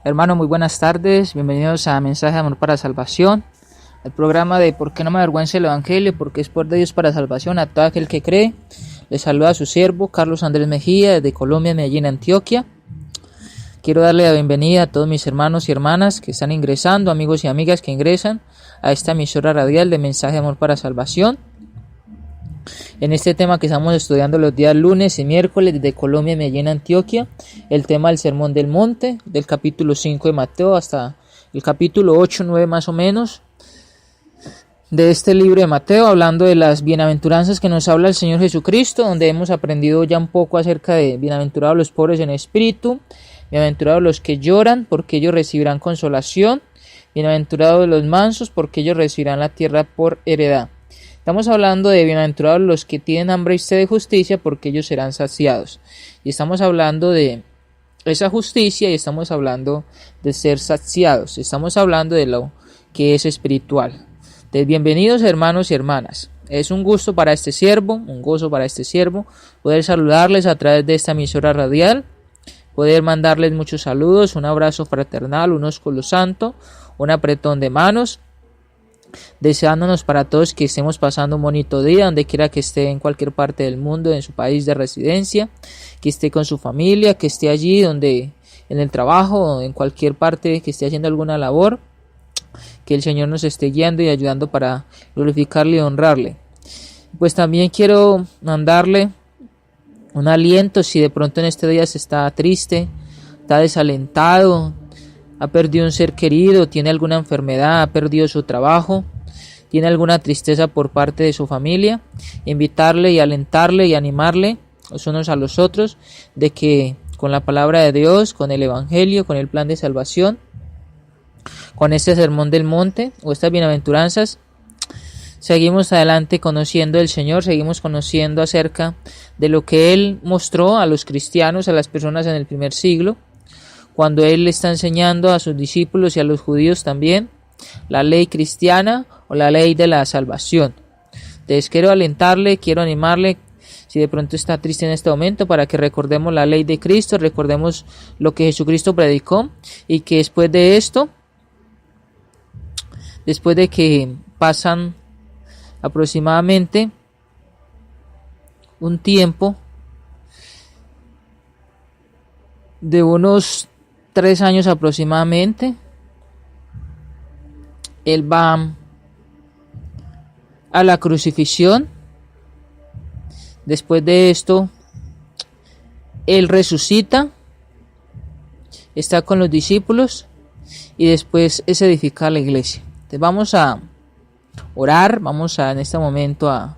Hermano, muy buenas tardes, bienvenidos a Mensaje de Amor para Salvación, el programa de ¿Por qué no me avergüenza el Evangelio? Porque es por de Dios para salvación a todo aquel que cree. Les saluda a su siervo, Carlos Andrés Mejía, desde Colombia, Medellín, Antioquia. Quiero darle la bienvenida a todos mis hermanos y hermanas que están ingresando, amigos y amigas que ingresan a esta emisora radial de Mensaje de Amor para Salvación. En este tema que estamos estudiando los días lunes y miércoles desde Colombia, Medellín, Antioquia, el tema del Sermón del Monte, del capítulo 5 de Mateo hasta el capítulo 8, 9 más o menos, de este libro de Mateo, hablando de las bienaventuranzas que nos habla el Señor Jesucristo, donde hemos aprendido ya un poco acerca de bienaventurados los pobres en espíritu, bienaventurados los que lloran, porque ellos recibirán consolación, bienaventurados los mansos, porque ellos recibirán la tierra por heredad. Estamos hablando de bienaventurados los que tienen hambre y sed de justicia, porque ellos serán saciados. Y estamos hablando de esa justicia y estamos hablando de ser saciados. Estamos hablando de lo que es espiritual. Entonces, bienvenidos hermanos y hermanas. Es un gusto para este siervo, un gozo para este siervo, poder saludarles a través de esta emisora radial, poder mandarles muchos saludos, un abrazo fraternal, un ósculo santo, un apretón de manos, deseándonos para todos que estemos pasando un bonito día, donde quiera que esté en cualquier parte del mundo, en su país de residencia, que esté con su familia, que esté allí donde en el trabajo, en cualquier parte que esté haciendo alguna labor, que el Señor nos esté guiando y ayudando para glorificarle y honrarle. Pues también quiero mandarle un aliento si de pronto en este día se está triste, está desalentado, ha perdido un ser querido, tiene alguna enfermedad, ha perdido su trabajo, tiene alguna tristeza por parte de su familia, invitarle y alentarle y animarle los unos a los otros de que con la palabra de Dios, con el Evangelio, con el plan de salvación, con este sermón del monte o estas bienaventuranzas, seguimos adelante conociendo al Señor, seguimos conociendo acerca de lo que Él mostró a los cristianos, a las personas en el primer siglo, cuando Él le está enseñando a sus discípulos y a los judíos también la ley cristiana o la ley de la salvación. Entonces quiero alentarle, quiero animarle, si de pronto está triste en este momento, para que recordemos la ley de Cristo, recordemos lo que Jesucristo predicó y que después de esto, después de que pasan aproximadamente un tiempo de unos 3 años aproximadamente, Él va a la crucifixión. Después de esto, Él resucita, está con los discípulos y después es edificar la iglesia. Entonces vamos a orar, vamos a en este momento a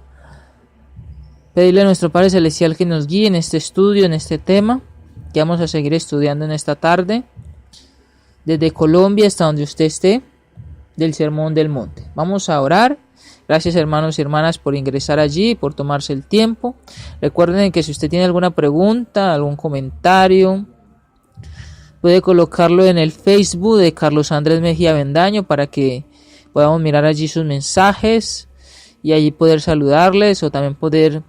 pedirle a nuestro Padre Celestial que nos guíe en este estudio, en este tema que vamos a seguir estudiando en esta tarde, desde Colombia hasta donde usted esté, del Sermón del Monte. Vamos a orar. Gracias hermanos y hermanas por ingresar allí, por tomarse el tiempo. Recuerden que si usted tiene alguna pregunta, algún comentario, puede colocarlo en el Facebook de Carlos Andrés Mejía Avendaño para que podamos mirar allí sus mensajes y allí poder saludarles, o también poder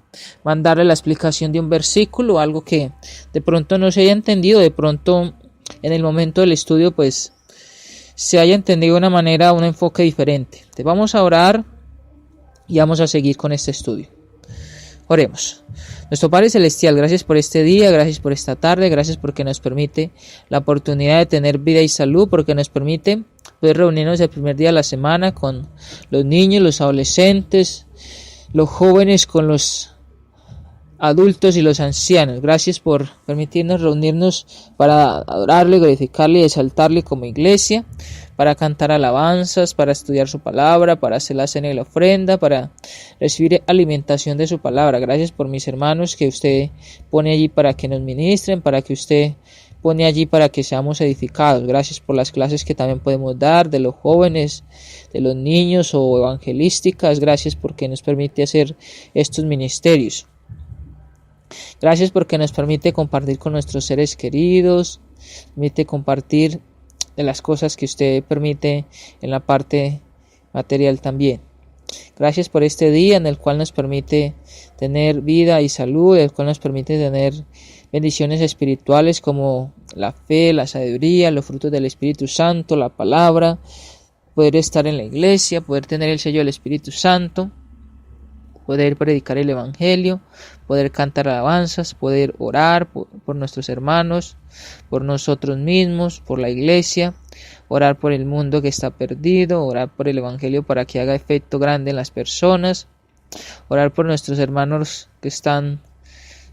mandarle la explicación de un versículo, algo que de pronto no se haya entendido, de pronto en el momento del estudio pues se haya entendido de una manera, un enfoque diferente. Entonces vamos a orar y vamos a seguir con este estudio. Oremos. Nuestro Padre Celestial, gracias por este día, gracias por esta tarde, gracias porque nos permite la oportunidad de tener vida y salud, porque nos permite poder reunirnos el primer día de la semana con los niños, los adolescentes, los jóvenes, con los adultos y los ancianos. Gracias por permitirnos reunirnos para adorarle, glorificarle y exaltarle como iglesia, para cantar alabanzas, para estudiar su palabra, para hacer la cena y la ofrenda, para recibir alimentación de su palabra. Gracias por mis hermanos que usted pone allí para que nos ministren, para que usted pone allí para que seamos edificados. Gracias por las clases que también podemos dar de los jóvenes, de los niños o evangelísticas. Gracias porque nos permite hacer estos ministerios. Gracias porque nos permite compartir con nuestros seres queridos, permite compartir de las cosas que usted permite en la parte material también. Gracias por este día en el cual nos permite tener vida y salud, el cual nos permite tener bendiciones espirituales como la fe, la sabiduría, los frutos del Espíritu Santo, la palabra, poder estar en la iglesia, poder tener el sello del Espíritu Santo, poder predicar el Evangelio, poder cantar alabanzas, poder orar por nuestros hermanos, por nosotros mismos, por la iglesia, orar por el mundo que está perdido, orar por el Evangelio para que haga efecto grande en las personas, orar por nuestros hermanos que están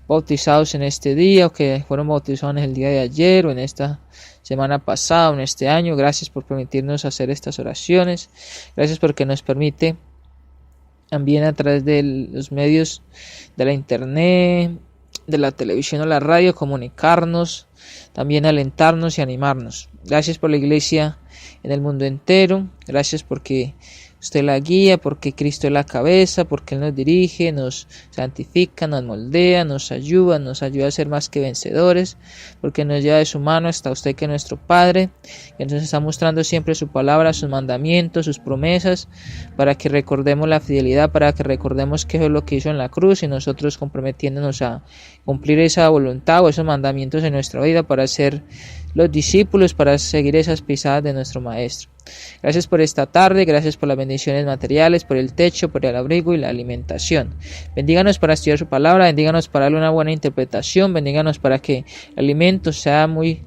bautizados en este día o que fueron bautizados en el día de ayer o en esta semana pasada o en este año. Gracias por permitirnos hacer estas oraciones. Gracias porque nos permite también a través de los medios de la internet, de la televisión o la radio comunicarnos, también alentarnos y animarnos. Gracias por la iglesia en el mundo entero. Gracias porque usted la guía, porque Cristo es la cabeza, porque Él nos dirige, nos santifica, nos moldea, nos ayuda a ser más que vencedores, porque nos lleva de su mano hasta usted que es nuestro Padre, que nos está mostrando siempre su palabra, sus mandamientos, sus promesas, para que recordemos la fidelidad, para que recordemos qué es lo que hizo en la cruz y nosotros comprometiéndonos a cumplir esa voluntad o esos mandamientos en nuestra vida para ser los discípulos, para seguir esas pisadas de nuestro Maestro. Gracias por esta tarde, gracias por las bendiciones materiales, por el techo, por el abrigo y la alimentación. Bendíganos para estudiar su palabra, bendíganos para darle una buena interpretación, bendíganos para que el alimento sea muy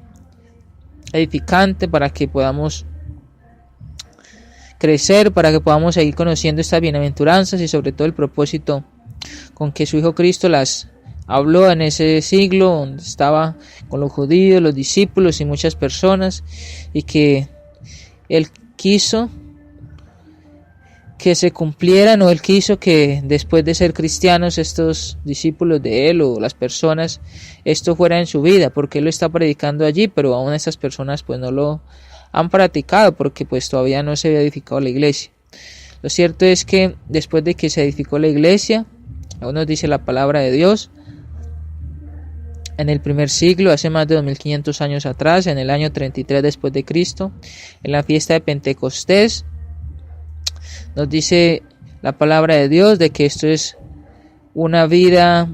edificante, para que podamos crecer, para que podamos seguir conociendo estas bienaventuranzas y sobre todo el propósito con que su Hijo Cristo las habló en ese siglo donde estaba con los judíos, los discípulos y muchas personas, y que Él quiso que se cumplieran, o Él quiso que después de ser cristianos estos discípulos de Él o las personas, esto fuera en su vida, porque Él lo está predicando allí, pero aún estas personas pues no lo han practicado porque pues todavía no se había edificado la iglesia. Lo cierto es que después de que se edificó la iglesia, aún nos dice la palabra de Dios, en el primer siglo, hace más de 2500 años atrás, en el año 33 después de Cristo, en la fiesta de Pentecostés, nos dice la palabra de Dios de que esto es una vida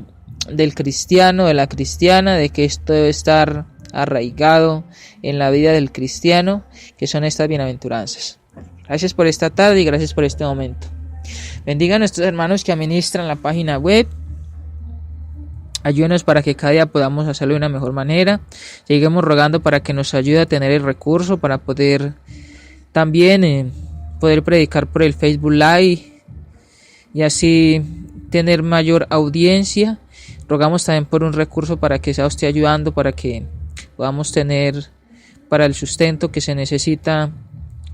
del cristiano, de la cristiana, de que esto debe estar arraigado en la vida del cristiano, que son estas bienaventuranzas. Gracias por esta tarde y gracias por este momento. Bendiga a nuestros hermanos que administran la página web. Ayúdenos para que cada día podamos hacerlo de una mejor manera. Seguimos rogando para que nos ayude a tener el recurso para poder también poder predicar por el Facebook Live y así tener mayor audiencia. Rogamos también por un recurso para que sea usted ayudando, para que podamos tener para el sustento que se necesita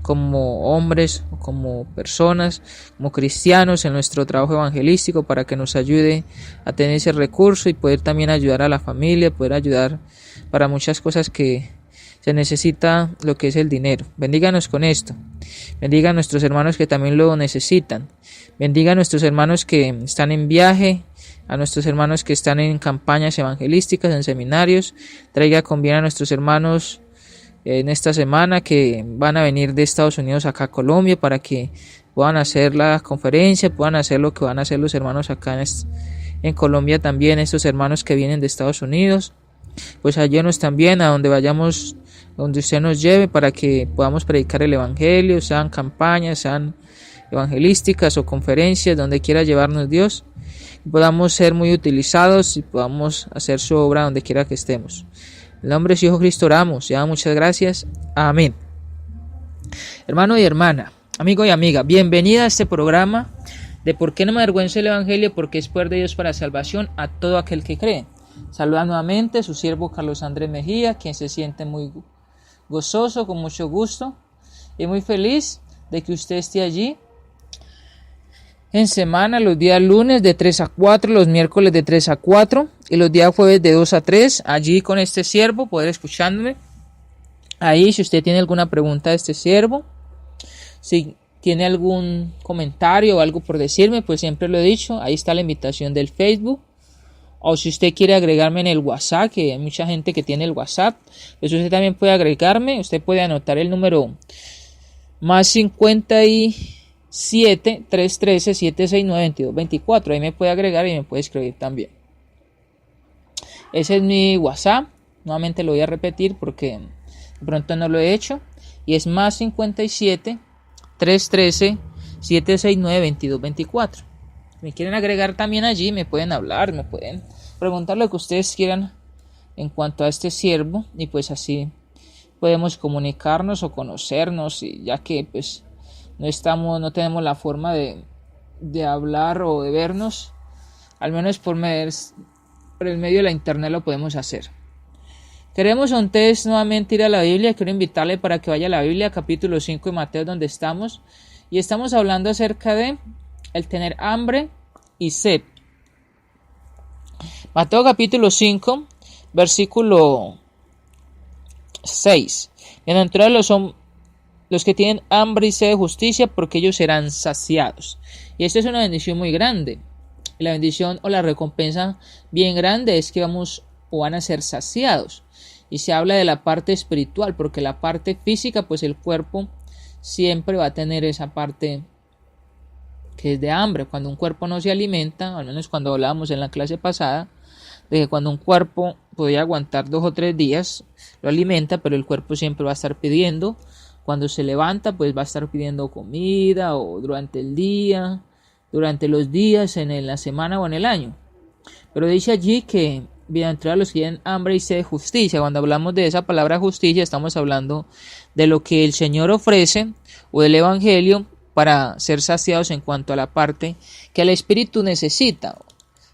como hombres, como personas, como cristianos en nuestro trabajo evangelístico, para que nos ayude a tener ese recurso y poder también ayudar a la familia, poder ayudar para muchas cosas que se necesita lo que es el dinero. Bendíganos con esto. Bendiga a nuestros hermanos que también lo necesitan. Bendiga a nuestros hermanos que están en viaje, a nuestros hermanos que están en campañas evangelísticas, en seminarios. Traiga con bien a nuestros hermanos en esta semana que van a venir de Estados Unidos acá a Colombia para que puedan hacer la conferencia, puedan hacer lo que van a hacer los hermanos acá en Colombia también, estos hermanos que vienen de Estados Unidos. Pues ayúdenos también a donde vayamos, donde usted nos lleve, para que podamos predicar el evangelio, sean campañas, sean evangelísticas o conferencias, donde quiera llevarnos Dios, y podamos ser muy utilizados y podamos hacer su obra donde quiera que estemos. En el nombre de su Hijo Cristo oramos. Ya, muchas gracias. Amén. Hermano y hermana, amigo y amiga, bienvenida a este programa de ¿Por qué no me avergüenzo el Evangelio? Porque es poder de Dios para salvación a todo aquel que cree. Saluda nuevamente a su siervo Carlos Andrés Mejía, quien se siente muy gozoso, con mucho gusto y muy feliz de que usted esté allí en semana, los días lunes de 3 a 4, los miércoles de 3 a 4 y los días jueves de 2 a 3, allí con este siervo, poder escuchándome. Ahí, si usted tiene alguna pregunta de este siervo, si tiene algún comentario o algo por decirme, pues siempre lo he dicho, ahí está la invitación del Facebook. O si usted quiere agregarme en el WhatsApp, que hay mucha gente que tiene el WhatsApp, pues usted también puede agregarme. Usted puede anotar el número más 57 313 769 2224. Ahí me puede agregar y me puede escribir también. Ese es mi WhatsApp nuevamente lo voy a repetir porque de pronto no lo he hecho, y es más 57 313 769 2224. Me quieren agregar también allí, me pueden hablar, me pueden preguntar lo que ustedes quieran en cuanto a este siervo, y pues así podemos comunicarnos o conocernos, y ya que pues no tenemos la forma de hablar o de vernos, al menos por el medio de la internet lo podemos hacer. Queremos antes nuevamente ir a la Biblia. Quiero invitarle para que vaya a la Biblia, capítulo 5 de Mateo, donde estamos, y estamos hablando acerca de el tener hambre y sed. Mateo capítulo 5, versículo 6. Bienaventurados son los que tienen hambre y sed de justicia, porque ellos serán saciados. Y esta es una bendición muy grande. La bendición o la recompensa bien grande es que van a ser saciados. Y se habla de la parte espiritual, porque la parte física, pues el cuerpo siempre va a tener esa parte que es de hambre. Cuando un cuerpo no se alimenta, al menos cuando hablábamos en la clase pasada, de que cuando un cuerpo podía aguantar 2 o 3 días, lo alimenta, pero el cuerpo siempre va a estar pidiendo. Cuando se levanta, pues va a estar pidiendo comida, o durante el día, durante los días, en la semana o en el año. Pero dice allí que bienaventurados los que tienen hambre y sed de justicia. Cuando hablamos de esa palabra justicia, estamos hablando de lo que el Señor ofrece o del Evangelio para ser saciados en cuanto a la parte que el Espíritu necesita.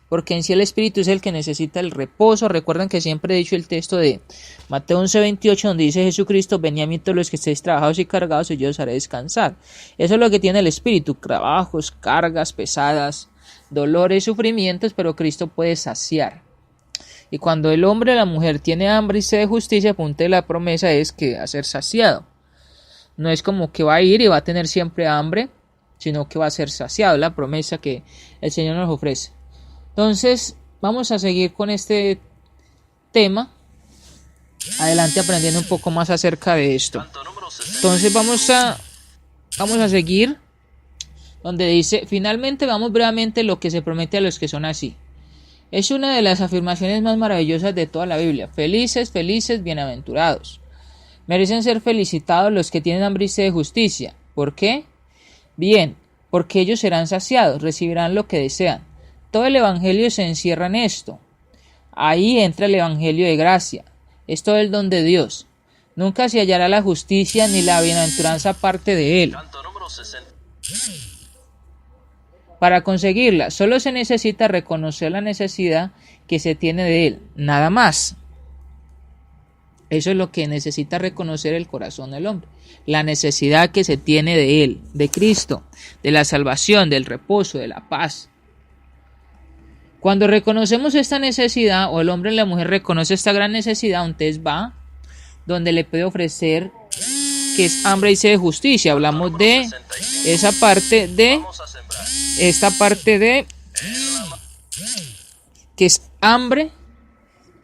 Porque en sí el Espíritu es el que necesita el reposo. Recuerden que siempre he dicho el texto de Mateo 11:28, donde dice Jesucristo: venid a mí todos los que estéis trabajados y cargados, y yo os haré descansar. Eso es lo que tiene el Espíritu: trabajos, cargas pesadas, dolores, sufrimientos, pero Cristo puede saciar. Y cuando el hombre o la mujer tiene hambre y sed de justicia, apunte la promesa es que va a ser saciado. No es como que va a ir y va a tener siempre hambre, sino que va a ser saciado. La promesa que el Señor nos ofrece. Entonces, vamos a seguir con este tema. Adelante, aprendiendo un poco más acerca de esto. Entonces, vamos a seguir donde dice: finalmente, vamos brevemente lo que se promete a los que son así. Es una de las afirmaciones más maravillosas de toda la Biblia. Felices, felices, bienaventurados. Merecen ser felicitados los que tienen hambre y sed de justicia. ¿Por qué? Bien, porque ellos serán saciados, recibirán lo que desean. Todo el Evangelio se encierra en esto. Ahí entra el Evangelio de gracia. Es todo el don de Dios. Nunca se hallará la justicia ni la bienaventuranza aparte de él. Para conseguirla, solo se necesita reconocer la necesidad que se tiene de él, nada más. Eso es lo que necesita reconocer el corazón del hombre, la necesidad que se tiene de él, de Cristo, de la salvación, del reposo, de la paz. Cuando reconocemos esta necesidad, o el hombre y la mujer reconoce esta gran necesidad, entonces va donde le puede ofrecer, que es hambre y sed de justicia. Hablamos de esa parte de esta parte de que es hambre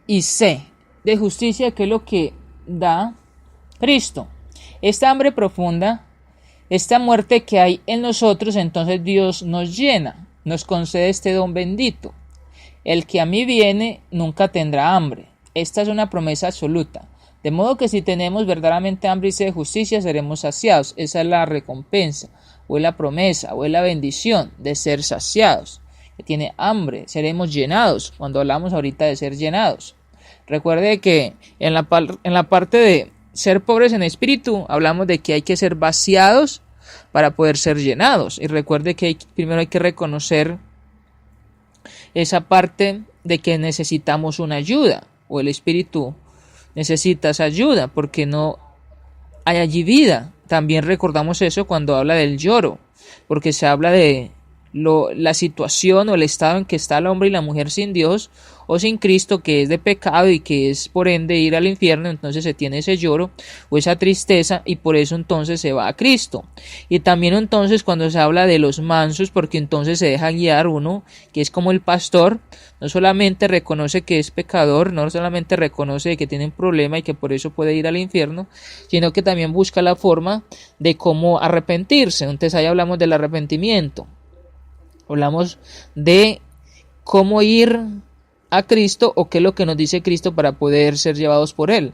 y sed de justicia, que es lo que da Cristo. Esta hambre profunda, esta muerte que hay en nosotros, entonces Dios nos llena, nos concede este don bendito. El que a mí viene nunca tendrá hambre. Esta es una promesa absoluta. De modo que si tenemos verdaderamente hambre y sed de justicia, seremos saciados. Esa es la recompensa, o es la promesa, o es la bendición de ser saciados. Que tiene hambre, seremos llenados. Cuando hablamos ahorita de ser llenados, recuerde que en la parte de ser pobres en espíritu, hablamos de que hay que ser vaciados para poder ser llenados. Y recuerde que primero hay que reconocer esa parte de que necesitamos una ayuda, o el espíritu necesita esa ayuda, porque no hay allí vida. También recordamos eso cuando habla del lloro, porque se habla de la situación o el estado en que está el hombre y la mujer sin Dios o sin Cristo, que es de pecado y que es por ende ir al infierno. Entonces se tiene ese lloro o esa tristeza, y por eso entonces se va a Cristo. Y también entonces cuando se habla de los mansos, porque entonces se deja guiar uno, que es como el pastor, no solamente reconoce que es pecador, no solamente reconoce que tiene un problema y que por eso puede ir al infierno, sino que también busca la forma de cómo arrepentirse. Entonces ahí hablamos del arrepentimiento. Hablamos de cómo ir a Cristo, o qué es lo que nos dice Cristo para poder ser llevados por Él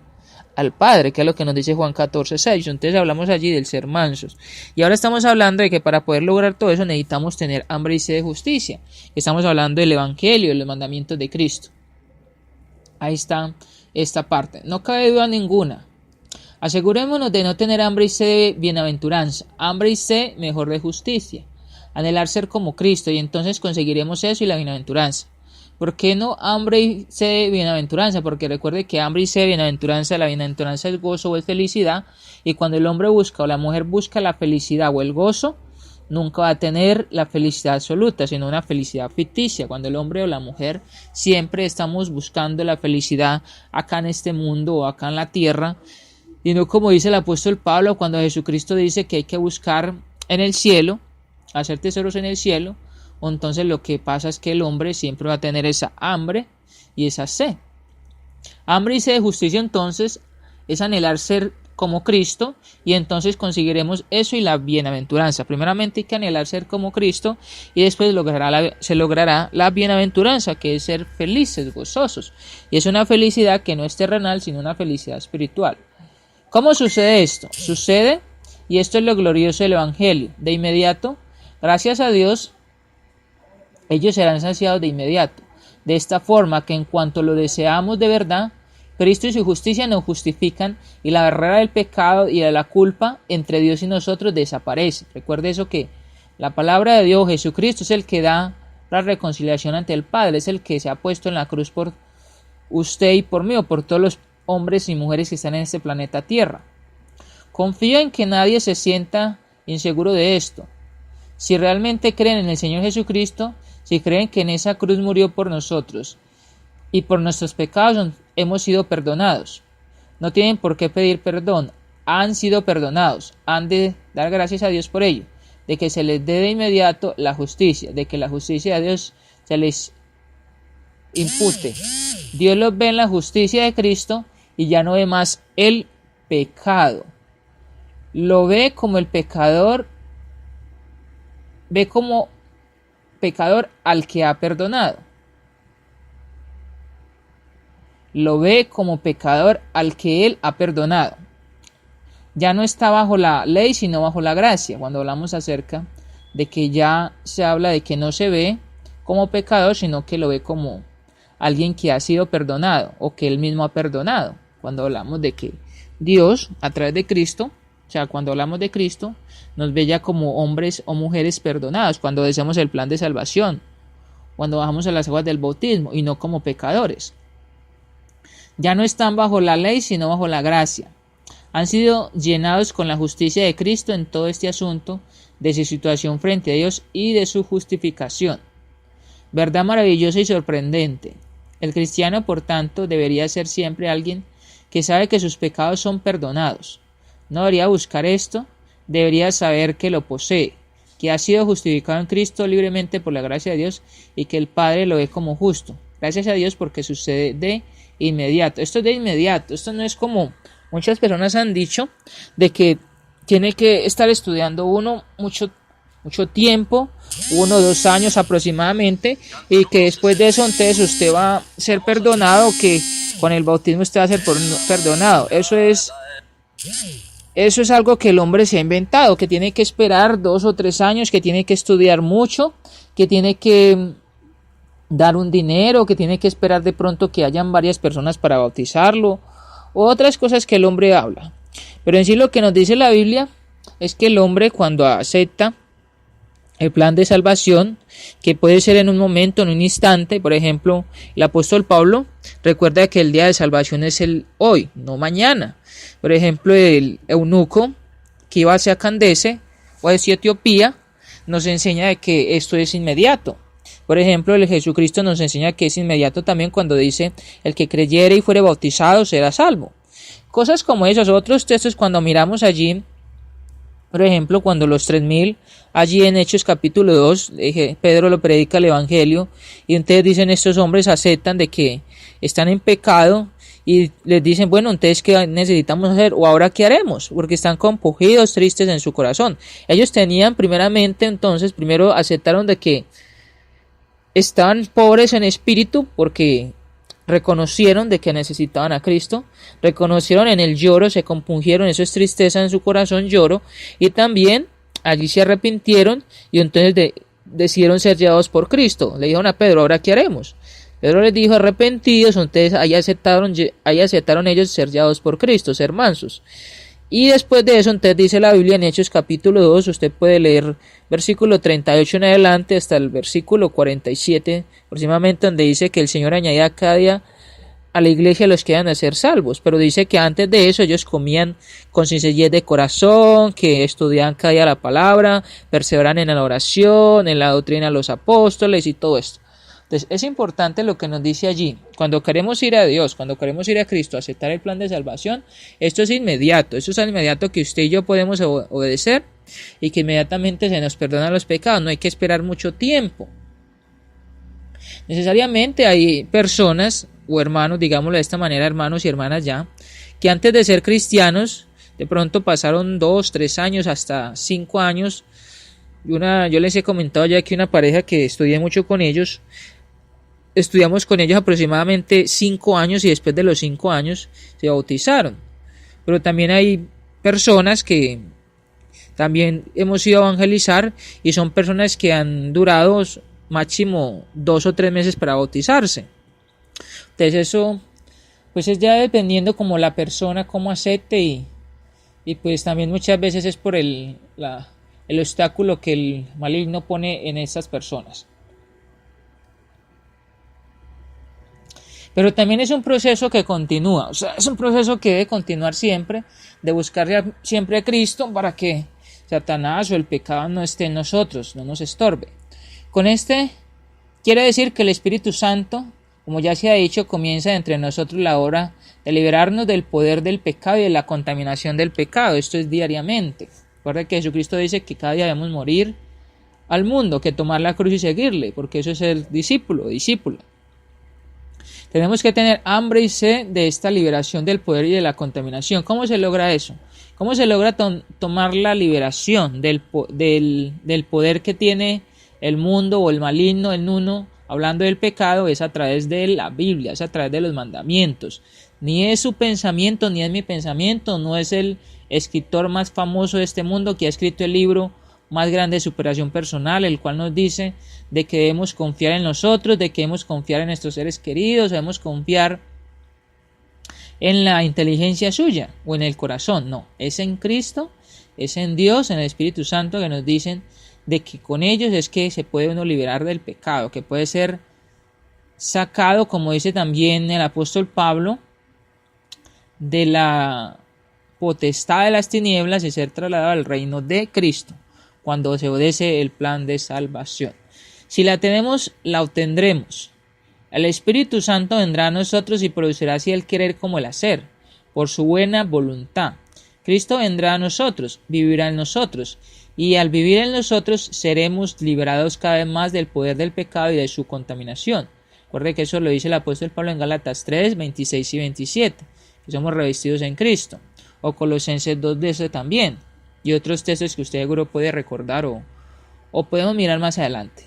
al Padre, que es lo que nos dice Juan 14:6. Entonces hablamos allí del ser mansos. Y ahora estamos hablando de que para poder lograr todo eso necesitamos tener hambre y sed de justicia. Estamos hablando del Evangelio, de los mandamientos de Cristo. Ahí está esta parte. No cabe duda ninguna. Asegurémonos de no tener hambre y sed de bienaventuranza, hambre y sed mejor de justicia, anhelar ser como Cristo, y entonces conseguiremos eso y la bienaventuranza. ¿Por qué no hambre y sed de bienaventuranza? Porque recuerde que hambre y sed de bienaventuranza, la bienaventuranza es gozo o es felicidad, y cuando el hombre busca o la mujer busca la felicidad o el gozo, nunca va a tener la felicidad absoluta, sino una felicidad ficticia. Cuando el hombre o la mujer siempre estamos buscando la felicidad acá en este mundo o acá en la tierra, y no como dice el apóstol Pablo cuando Jesucristo dice que hay que buscar en el cielo, hacer tesoros en el cielo. Entonces lo que pasa es que el hombre siempre va a tener esa hambre y esa sed. Hambre y sed de justicia entonces es anhelar ser como Cristo, y entonces conseguiremos eso y la bienaventuranza. Primeramente hay que anhelar ser como Cristo, y después se logrará la bienaventuranza, que es ser felices, gozosos. Y es una felicidad que no es terrenal, sino una felicidad espiritual. ¿Cómo sucede esto? Sucede, y esto es lo glorioso del Evangelio, de inmediato, gracias a Dios, ellos serán saciados de inmediato. De esta forma que en cuanto lo deseamos de verdad, Cristo y su justicia nos justifican, y la barrera del pecado y de la culpa entre Dios y nosotros desaparece. Recuerde eso, que la palabra de Dios, Jesucristo, es el que da la reconciliación ante el Padre, es el que se ha puesto en la cruz por usted y por mí, o por todos los hombres y mujeres que están en este planeta Tierra. Confío en que nadie se sienta inseguro de esto. Si realmente creen en el Señor Jesucristo, si creen que en esa cruz murió por nosotros y por nuestros pecados hemos sido perdonados, no tienen por qué pedir perdón, han sido perdonados, han de dar gracias a Dios por ello, de que se les dé de inmediato la justicia, de que la justicia de Dios se les impute. Dios los ve en la justicia de Cristo y ya no ve más el pecado. Lo ve como el pecador, ve como pecador al que ha perdonado. Lo ve como pecador al que Él ha perdonado. Ya no está bajo la ley, sino bajo la gracia. Cuando hablamos acerca de que ya se habla de que no se ve como pecador, sino que lo ve como alguien que ha sido perdonado o que Él mismo ha perdonado. Cuando hablamos de que Dios, a través de Cristo, o sea, cuando hablamos de Cristo, nos ve ya como hombres o mujeres perdonados, cuando deseamos el plan de salvación, cuando bajamos a las aguas del bautismo, y no como pecadores. Ya no están bajo la ley, sino bajo la gracia. Han sido llenados con la justicia de Cristo en todo este asunto de su situación frente a Dios y de su justificación. Verdad maravillosa y sorprendente. El cristiano, por tanto, debería ser siempre alguien que sabe que sus pecados son perdonados. No debería buscar esto, debería saber que lo posee, que ha sido justificado en Cristo libremente por la gracia de Dios y que el Padre lo ve como justo. Gracias a Dios, porque sucede de inmediato. Esto es de inmediato, esto no es como muchas personas han dicho, de que tiene que estar estudiando uno mucho tiempo, 1 o 2 años aproximadamente, y que después de eso entonces usted va a ser perdonado, que con el bautismo usted va a ser perdonado. Eso es algo que el hombre se ha inventado, que tiene que esperar 2 o 3 años, que tiene que estudiar mucho, que tiene que dar un dinero, que tiene que esperar de pronto que hayan varias personas para bautizarlo, o otras cosas que el hombre habla. Pero en sí lo que nos dice la Biblia es que el hombre, cuando acepta el plan de salvación, que puede ser en un momento, en un instante, por ejemplo, el apóstol Pablo recuerda que el día de salvación es el hoy, no mañana. Por ejemplo, el eunuco que iba hacia Candace o hacia Etiopía nos enseña de que esto es inmediato. Por ejemplo, el Jesucristo nos enseña que es inmediato también cuando dice: el que creyere y fuere bautizado será salvo. Cosas como esos. Otros textos, cuando miramos allí, por ejemplo, cuando los 3,000, allí en Hechos capítulo 2, Pedro lo predica el Evangelio, y entonces dicen, estos hombres aceptan de que están en pecado, y les dicen, bueno, entonces ¿qué necesitamos hacer? ¿O ahora qué haremos? Porque están compungidos, tristes en su corazón. Ellos tenían primeramente, entonces, primero aceptaron de que estaban pobres en espíritu porque reconocieron de que necesitaban a Cristo, reconocieron en el lloro, se compungieron, eso es tristeza en su corazón, lloro, y también allí se arrepintieron y entonces decidieron ser llevados por Cristo. Le dijeron a Pedro, ¿ahora qué haremos? Pedro les dijo, arrepentidos, entonces ahí aceptaron ellos ser llevados por Cristo, ser mansos. Y después de eso, entonces dice la Biblia en Hechos capítulo 2, usted puede leer versículo 38 en adelante hasta el versículo 47 aproximadamente, donde dice que el Señor añadía cada día a la iglesia los que iban a ser salvos, pero dice que antes de eso ellos comían con sencillez de corazón, que estudiaban cada día la palabra, perseveran en la oración, en la doctrina de los apóstoles y todo esto. Entonces es importante lo que nos dice allí. Cuando queremos ir a Dios, cuando queremos ir a Cristo, aceptar el plan de salvación, esto es inmediato, eso es inmediato que usted y yo podemos obedecer y que inmediatamente se nos perdonan los pecados, no hay que esperar mucho tiempo. Necesariamente hay personas o hermanos, digámoslo de esta manera, hermanos y hermanas ya, que antes de ser cristianos, de pronto pasaron 2, 3 años, hasta 5 años. Yo les he comentado ya que una pareja que estudié mucho con ellos, estudiamos con ellos aproximadamente 5 años y después de los 5 años se bautizaron. Pero también hay personas que también hemos ido a evangelizar y son personas que han durado máximo 2 o 3 meses para bautizarse. Entonces eso pues es ya dependiendo como la persona cómo acepte y pues también muchas veces es por el obstáculo que el maligno pone en estas personas. Pero también es un proceso que continúa, o sea, es un proceso que debe continuar siempre, de buscar siempre a Cristo para que Satanás o el pecado no esté en nosotros, no nos estorbe. Con este quiere decir que el Espíritu Santo, como ya se ha dicho, comienza entre nosotros la obra de liberarnos del poder del pecado y de la contaminación del pecado. Esto es diariamente. Recuerda que Jesucristo dice que cada día debemos morir al mundo, que tomar la cruz y seguirle, porque eso es el discípula. Tenemos que tener hambre y sed de esta liberación del poder y de la contaminación. ¿Cómo se logra eso? ¿Cómo se logra tomar la liberación del poder que tiene el mundo o el maligno en uno? Hablando del pecado, es a través de la Biblia, es a través de los mandamientos. Ni es su pensamiento, ni es mi pensamiento, no es el escritor más famoso de este mundo que ha escrito el libro más grande de superación personal, el cual nos dice de que debemos confiar en nosotros, de que debemos confiar en nuestros seres queridos, debemos confiar en la inteligencia suya o en el corazón. No, es en Cristo, es en Dios, en el Espíritu Santo que nos dicen de que con ellos es que se puede uno liberar del pecado, que puede ser sacado, como dice también el apóstol Pablo, de la potestad de las tinieblas y ser trasladado al reino de Cristo, cuando se obedece el plan de salvación. Si la tenemos, la obtendremos. El Espíritu Santo vendrá a nosotros y producirá así el querer como el hacer, por su buena voluntad. Cristo vendrá a nosotros, vivirá en nosotros, y al vivir en nosotros seremos liberados cada vez más del poder del pecado y de su contaminación. Recuerde que eso lo dice el apóstol Pablo en Gálatas 3, 26 y 27, que somos revestidos en Cristo, o Colosenses 2 de eso también, y otros textos que usted seguro puede recordar o podemos mirar más adelante.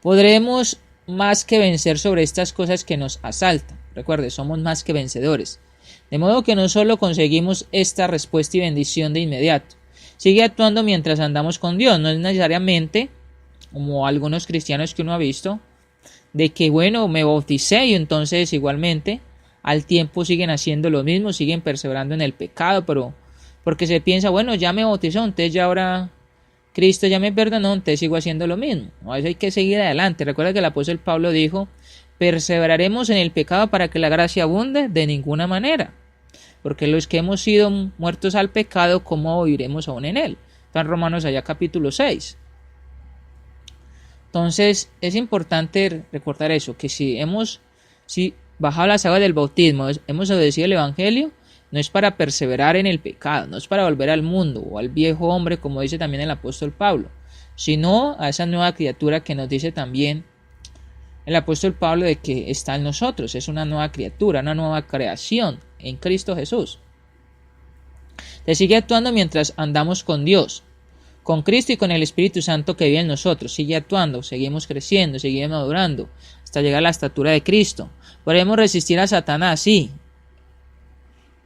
Podremos más que vencer sobre estas cosas que nos asaltan. Recuerde, somos más que vencedores. De modo que no solo conseguimos esta respuesta y bendición de inmediato, sigue actuando mientras andamos con Dios. No es necesariamente, como algunos cristianos que uno ha visto, de que bueno, me bauticé y entonces igualmente al tiempo siguen haciendo lo mismo, siguen perseverando en el pecado, pero porque se piensa, bueno, ya me bautizó, entonces ya ahora Cristo ya me perdonó, entonces sigo haciendo lo mismo. A veces hay que seguir adelante. Recuerda que el apóstol Pablo dijo, perseveraremos en el pecado para que la gracia abunde, de ninguna manera. Porque los que hemos sido muertos al pecado, ¿cómo viviremos aún en él? Está en Romanos allá capítulo 6. Entonces es importante recordar eso, que si bajado las aguas del bautismo, hemos obedecido el Evangelio, no es para perseverar en el pecado, no es para volver al mundo o al viejo hombre, como dice también el apóstol Pablo, sino a esa nueva criatura que nos dice también el apóstol Pablo de que está en nosotros, es una nueva criatura, una nueva creación en Cristo Jesús. Se sigue actuando mientras andamos con Dios. con Cristo y con el Espíritu Santo que vive en nosotros. Sigue actuando, seguimos creciendo, seguimos madurando, hasta llegar a la estatura de Cristo. Podemos resistir a Satanás, sí,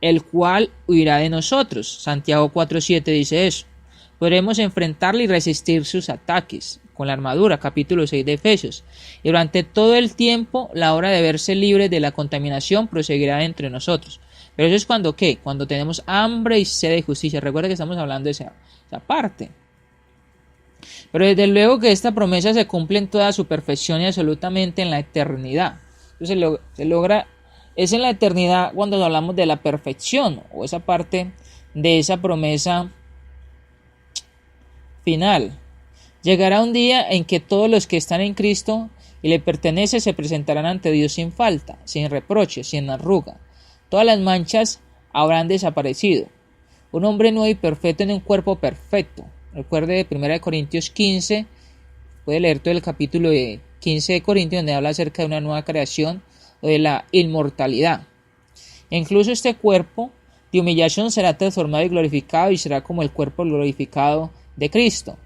el cual huirá de nosotros. Santiago 4:7 dice eso. Podremos enfrentarle y resistir sus ataques con la armadura, capítulo 6 de Efesios. Y durante todo el tiempo, la hora de verse libres de la contaminación proseguirá entre nosotros. Pero eso es cuando, ¿qué? Cuando tenemos hambre y sed de justicia. Recuerda que estamos hablando de esa parte. Pero desde luego que esta promesa se cumple en toda su perfección y absolutamente en la eternidad. Entonces se logra, es en la eternidad cuando hablamos de la perfección, o esa parte de esa promesa final. Llegará un día en que todos los que están en Cristo y le pertenecen se presentarán ante Dios sin falta, sin reproche, sin arruga. Todas las manchas habrán desaparecido. Un hombre nuevo y perfecto en un cuerpo perfecto. Recuerde 1 Corintios 15, puede leer todo el capítulo 15 de Corintios, donde habla acerca de una nueva creación o de la inmortalidad. Incluso este cuerpo de humillación será transformado y glorificado y será como el cuerpo glorificado de Cristo.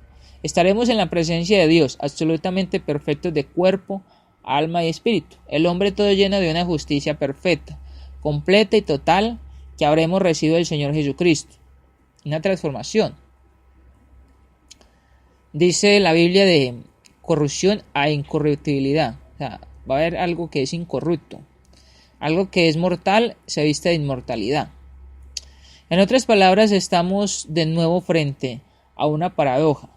Estaremos en la presencia de Dios, absolutamente perfectos de cuerpo, alma y espíritu. El hombre todo lleno de una justicia perfecta, completa y total que habremos recibido del Señor Jesucristo. Una transformación. Dice la Biblia de corrupción a incorruptibilidad. O sea, va a haber algo que es incorrupto. Algo que es mortal se viste de inmortalidad. En otras palabras, estamos de nuevo frente a una paradoja.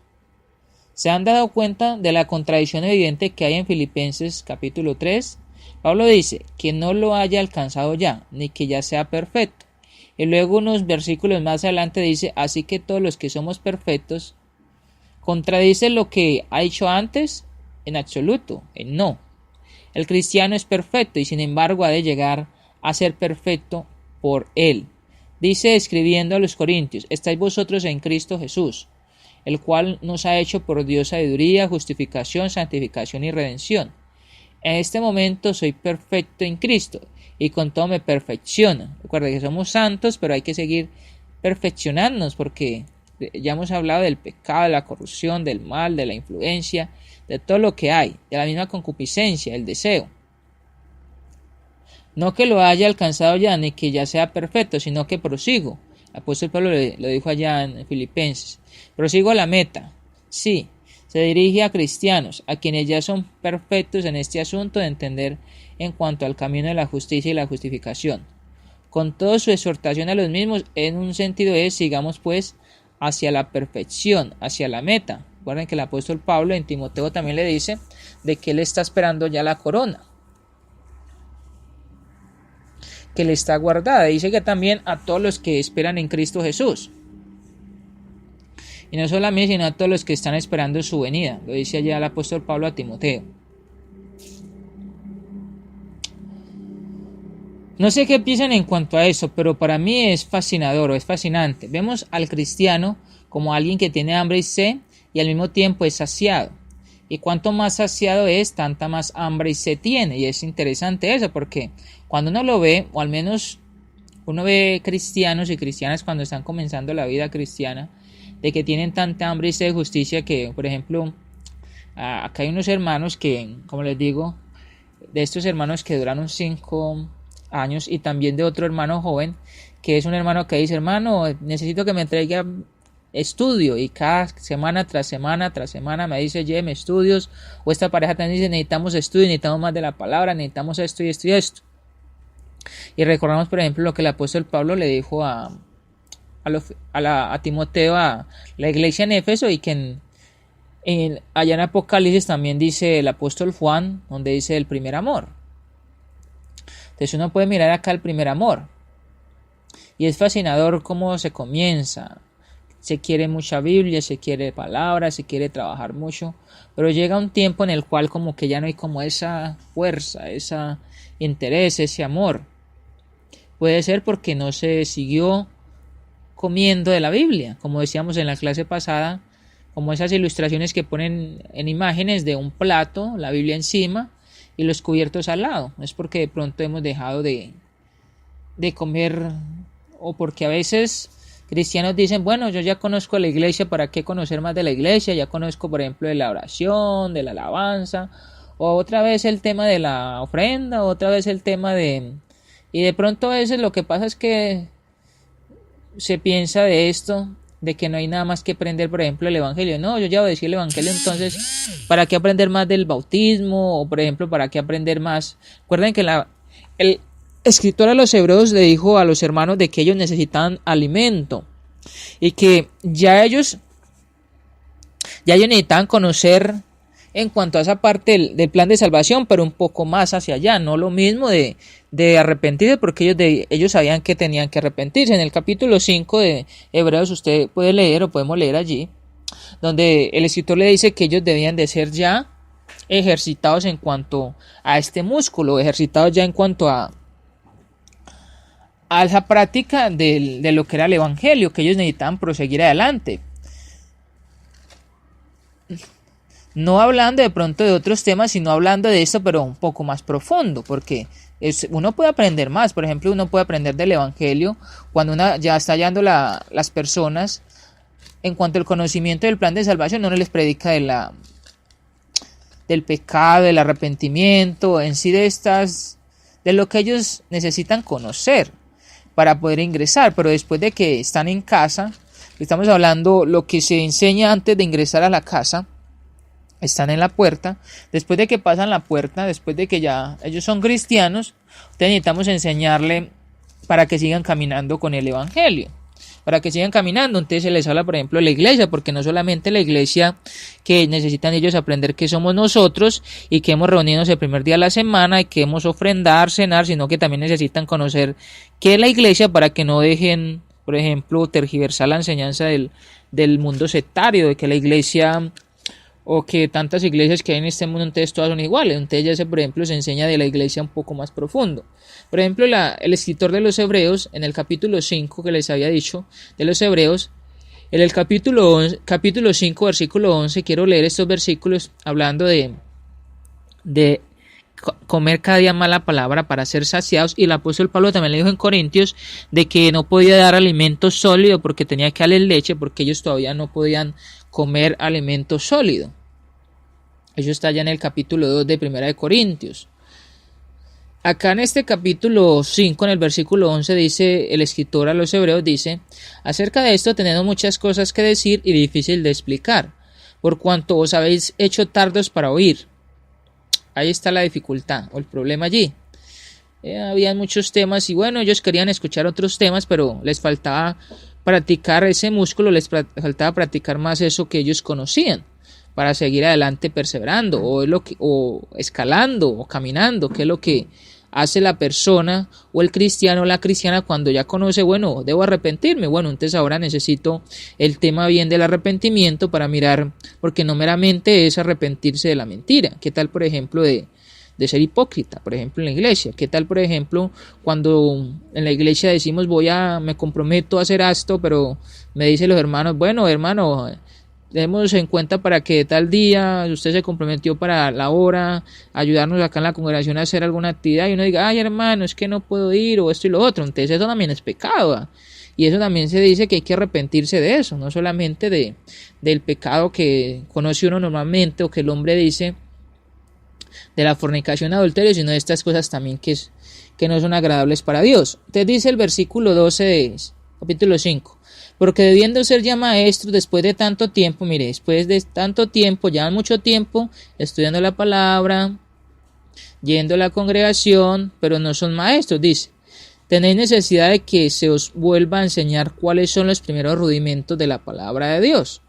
¿Se han dado cuenta de la contradicción evidente que hay en Filipenses capítulo 3? Pablo dice que no lo haya alcanzado ya, ni que ya sea perfecto. Y luego unos versículos más adelante dice, así que todos los que somos perfectos, ¿contradice lo que ha dicho antes? En absoluto, en no. El cristiano es perfecto y sin embargo ha de llegar a ser perfecto por él. Dice escribiendo a los Corintios, estáis vosotros en Cristo Jesús, el cual nos ha hecho por Dios sabiduría, justificación, santificación y redención. En este momento soy perfecto en Cristo y con todo me perfecciona. Recuerda que somos santos, pero hay que seguir perfeccionándonos porque ya hemos hablado del pecado, de la corrupción, del mal, de la influencia, de todo lo que hay, de la misma concupiscencia, el deseo. No que lo haya alcanzado ya, ni que ya sea perfecto, sino que prosigo. El apóstol Pablo lo dijo allá en Filipenses. Prosigo a la meta. Sí, se dirige a cristianos, a quienes ya son perfectos en este asunto de entender en cuanto al camino de la justicia y la justificación. Con toda su exhortación a los mismos, en un sentido es, sigamos pues, hacia la perfección, hacia la meta. Recuerden que el apóstol Pablo en Timoteo también le dice de que él está esperando ya la corona, que le está guardada. Dice que también a todos los que esperan en Cristo Jesús. Y no solo a mí, sino a todos los que están esperando su venida. Lo dice allá el apóstol Pablo a Timoteo. No sé qué piensan en cuanto a eso, pero para mí es fascinador o es fascinante. Vemos al cristiano como alguien que tiene hambre y sed y al mismo tiempo es saciado. Y cuanto más saciado es, tanta más hambre y sed tiene. Y es interesante eso porque cuando uno lo ve, o al menos uno ve cristianos y cristianas cuando están comenzando la vida cristiana, de que tienen tanta hambre y sed de justicia que, por ejemplo, acá hay unos hermanos que, como les digo, de estos hermanos que duraron 5 años y también de otro hermano joven que es un hermano que dice, hermano, necesito que me traiga estudio, y cada semana tras semana tras semana me dice, lléveme estudios, o esta pareja también dice, necesitamos estudio, necesitamos más de la palabra, necesitamos esto y esto y esto. Y recordamos, por ejemplo, lo que el apóstol Pablo le dijo a Timoteo, a la iglesia en Éfeso, y que allá en Apocalipsis también dice el apóstol Juan, donde dice el primer amor. Entonces uno puede mirar acá el primer amor, y es fascinador cómo se comienza. Se quiere mucha Biblia, se quiere palabra, se quiere trabajar mucho, pero llega un tiempo en el cual como que ya no hay como esa fuerza, ese interés, ese amor. Puede ser porque no se siguió comiendo de la Biblia, como decíamos en la clase pasada, como esas ilustraciones que ponen en imágenes de un plato, la Biblia encima y los cubiertos al lado. Es porque de pronto hemos dejado de comer, o porque a veces cristianos dicen, bueno, yo ya conozco la iglesia, ¿para qué conocer más de la iglesia? Ya conozco, por ejemplo, de la oración, de la alabanza, o otra vez el tema de la ofrenda, o otra vez el tema de... Y de pronto a veces lo que pasa es que se piensa de esto, de que no hay nada más que aprender, por ejemplo, el evangelio. No, yo ya voy a decir el evangelio, entonces, ¿para qué aprender más del bautismo? O, por ejemplo, ¿para qué aprender más? Recuerden que el escritor a los hebreos le dijo a los hermanos de que ellos necesitaban alimento y que ya ellos necesitaban conocer en cuanto a esa parte del plan de salvación, pero un poco más hacia allá, no lo mismo de arrepentirse, porque ellos sabían que tenían que arrepentirse. En el capítulo 5 de Hebreos usted puede leer, o podemos leer allí, donde el escritor le dice que ellos debían de ser ya ejercitados en cuanto a este músculo, ejercitados ya en cuanto a esa práctica de lo que era el evangelio, que ellos necesitaban proseguir adelante. No hablando de pronto de otros temas, sino hablando de esto, pero un poco más profundo, porque uno puede aprender más. Por ejemplo, uno puede aprender del evangelio cuando uno ya está hallando las personas en cuanto al conocimiento del plan de salvación. Uno les predica del pecado, del arrepentimiento, en sí de lo que ellos necesitan conocer para poder ingresar. Pero después de que están en casa, estamos hablando lo que se enseña antes de ingresar a la casa. Están en la puerta, después de que pasan la puerta, después de que ya ellos son cristianos, necesitamos enseñarle para que sigan caminando con el evangelio, para que sigan caminando. Entonces se les habla, por ejemplo, de la iglesia, porque no solamente la iglesia que necesitan ellos aprender que somos nosotros y que hemos reunirnos el primer día de la semana y que hemos ofrendar, cenar, sino que también necesitan conocer qué es la iglesia para que no dejen, por ejemplo, tergiversar la enseñanza del mundo sectario, de que la iglesia... o que tantas iglesias que hay en este mundo, entonces todas son iguales. Entonces ya por ejemplo, se enseña de la iglesia un poco más profundo. Por ejemplo, el escritor de los Hebreos, en el capítulo 5 que les había dicho, de los Hebreos, en el capítulo 5, versículo 11, quiero leer estos versículos hablando de comer cada día más la palabra para ser saciados. Y el apóstol Pablo también le dijo en Corintios de que no podía dar alimento sólido porque tenía que darle leche, porque ellos todavía no podían comer alimento sólido. Eso está ya en el capítulo 2 de Primera de Corintios. Acá en este capítulo 5, en el versículo 11, dice el escritor a los hebreos, dice: acerca de esto tenemos muchas cosas que decir y difícil de explicar, por cuanto os habéis hecho tardos para oír. Ahí está la dificultad o el problema allí. Habían muchos temas y bueno, ellos querían escuchar otros temas, pero les faltaba practicar ese músculo, les faltaba practicar más eso que ellos conocían para seguir adelante perseverando o escalando o caminando, que es lo que hace la persona o el cristiano o la cristiana cuando ya conoce, bueno, debo arrepentirme, bueno, entonces ahora necesito el tema bien del arrepentimiento para mirar, porque no meramente es arrepentirse de la mentira. ¿Qué tal, por ejemplo, de ser hipócrita, por ejemplo, en la iglesia? ¿Qué tal, por ejemplo, cuando en la iglesia decimos me comprometo a hacer esto, pero me dicen los hermanos, bueno, hermano, tenemos en cuenta para que tal día usted se comprometió para la hora, ayudarnos acá en la congregación a hacer alguna actividad, y uno diga, ay hermano, es que no puedo ir, o esto y lo otro? Entonces eso también es pecado, ¿va? Y eso también se dice que hay que arrepentirse de eso, no solamente del pecado que conoce uno normalmente, o que el hombre dice, de la fornicación, adulterio, sino de estas cosas también que no son agradables para Dios. Entonces dice el versículo 12 de capítulo 5, porque debiendo ser ya maestros después de tanto tiempo, mire, después de tanto tiempo, ya mucho tiempo, estudiando la palabra, yendo a la congregación, pero no son maestros, dice, tenéis necesidad de que se os vuelva a enseñar cuáles son los primeros rudimentos de la palabra de Dios.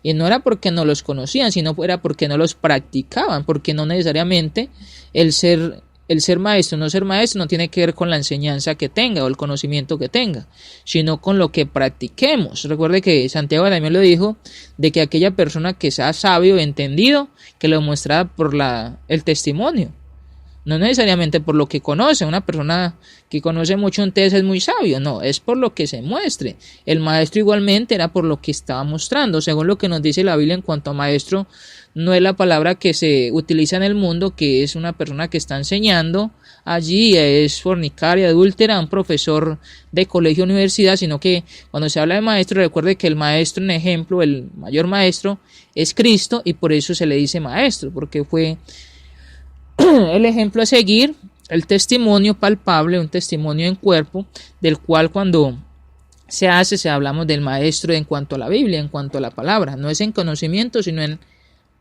Y no era porque no los conocían, sino era porque no los practicaban, porque no necesariamente el ser maestro, no ser maestro, no tiene que ver con la enseñanza que tenga o el conocimiento que tenga, sino con lo que practiquemos. Recuerde que Santiago también lo dijo, de que aquella persona que sea sabio y entendido, que lo muestra por el testimonio. No necesariamente por lo que conoce. Una persona que conoce mucho un test es muy sabio. No, es por lo que se muestre. El maestro igualmente era por lo que estaba mostrando. Según lo que nos dice la Biblia en cuanto a maestro, no es la palabra que se utiliza en el mundo, que es una persona que está enseñando allí, es fornicaria, adúltera, un profesor de colegio o universidad, sino que cuando se habla de maestro, recuerde que el maestro, en ejemplo, el mayor maestro es Cristo, y por eso se le dice maestro, porque fue el ejemplo a seguir, el testimonio palpable, un testimonio en cuerpo, del cual cuando se hablamos del maestro en cuanto a la Biblia, en cuanto a la palabra, no es en conocimiento, sino en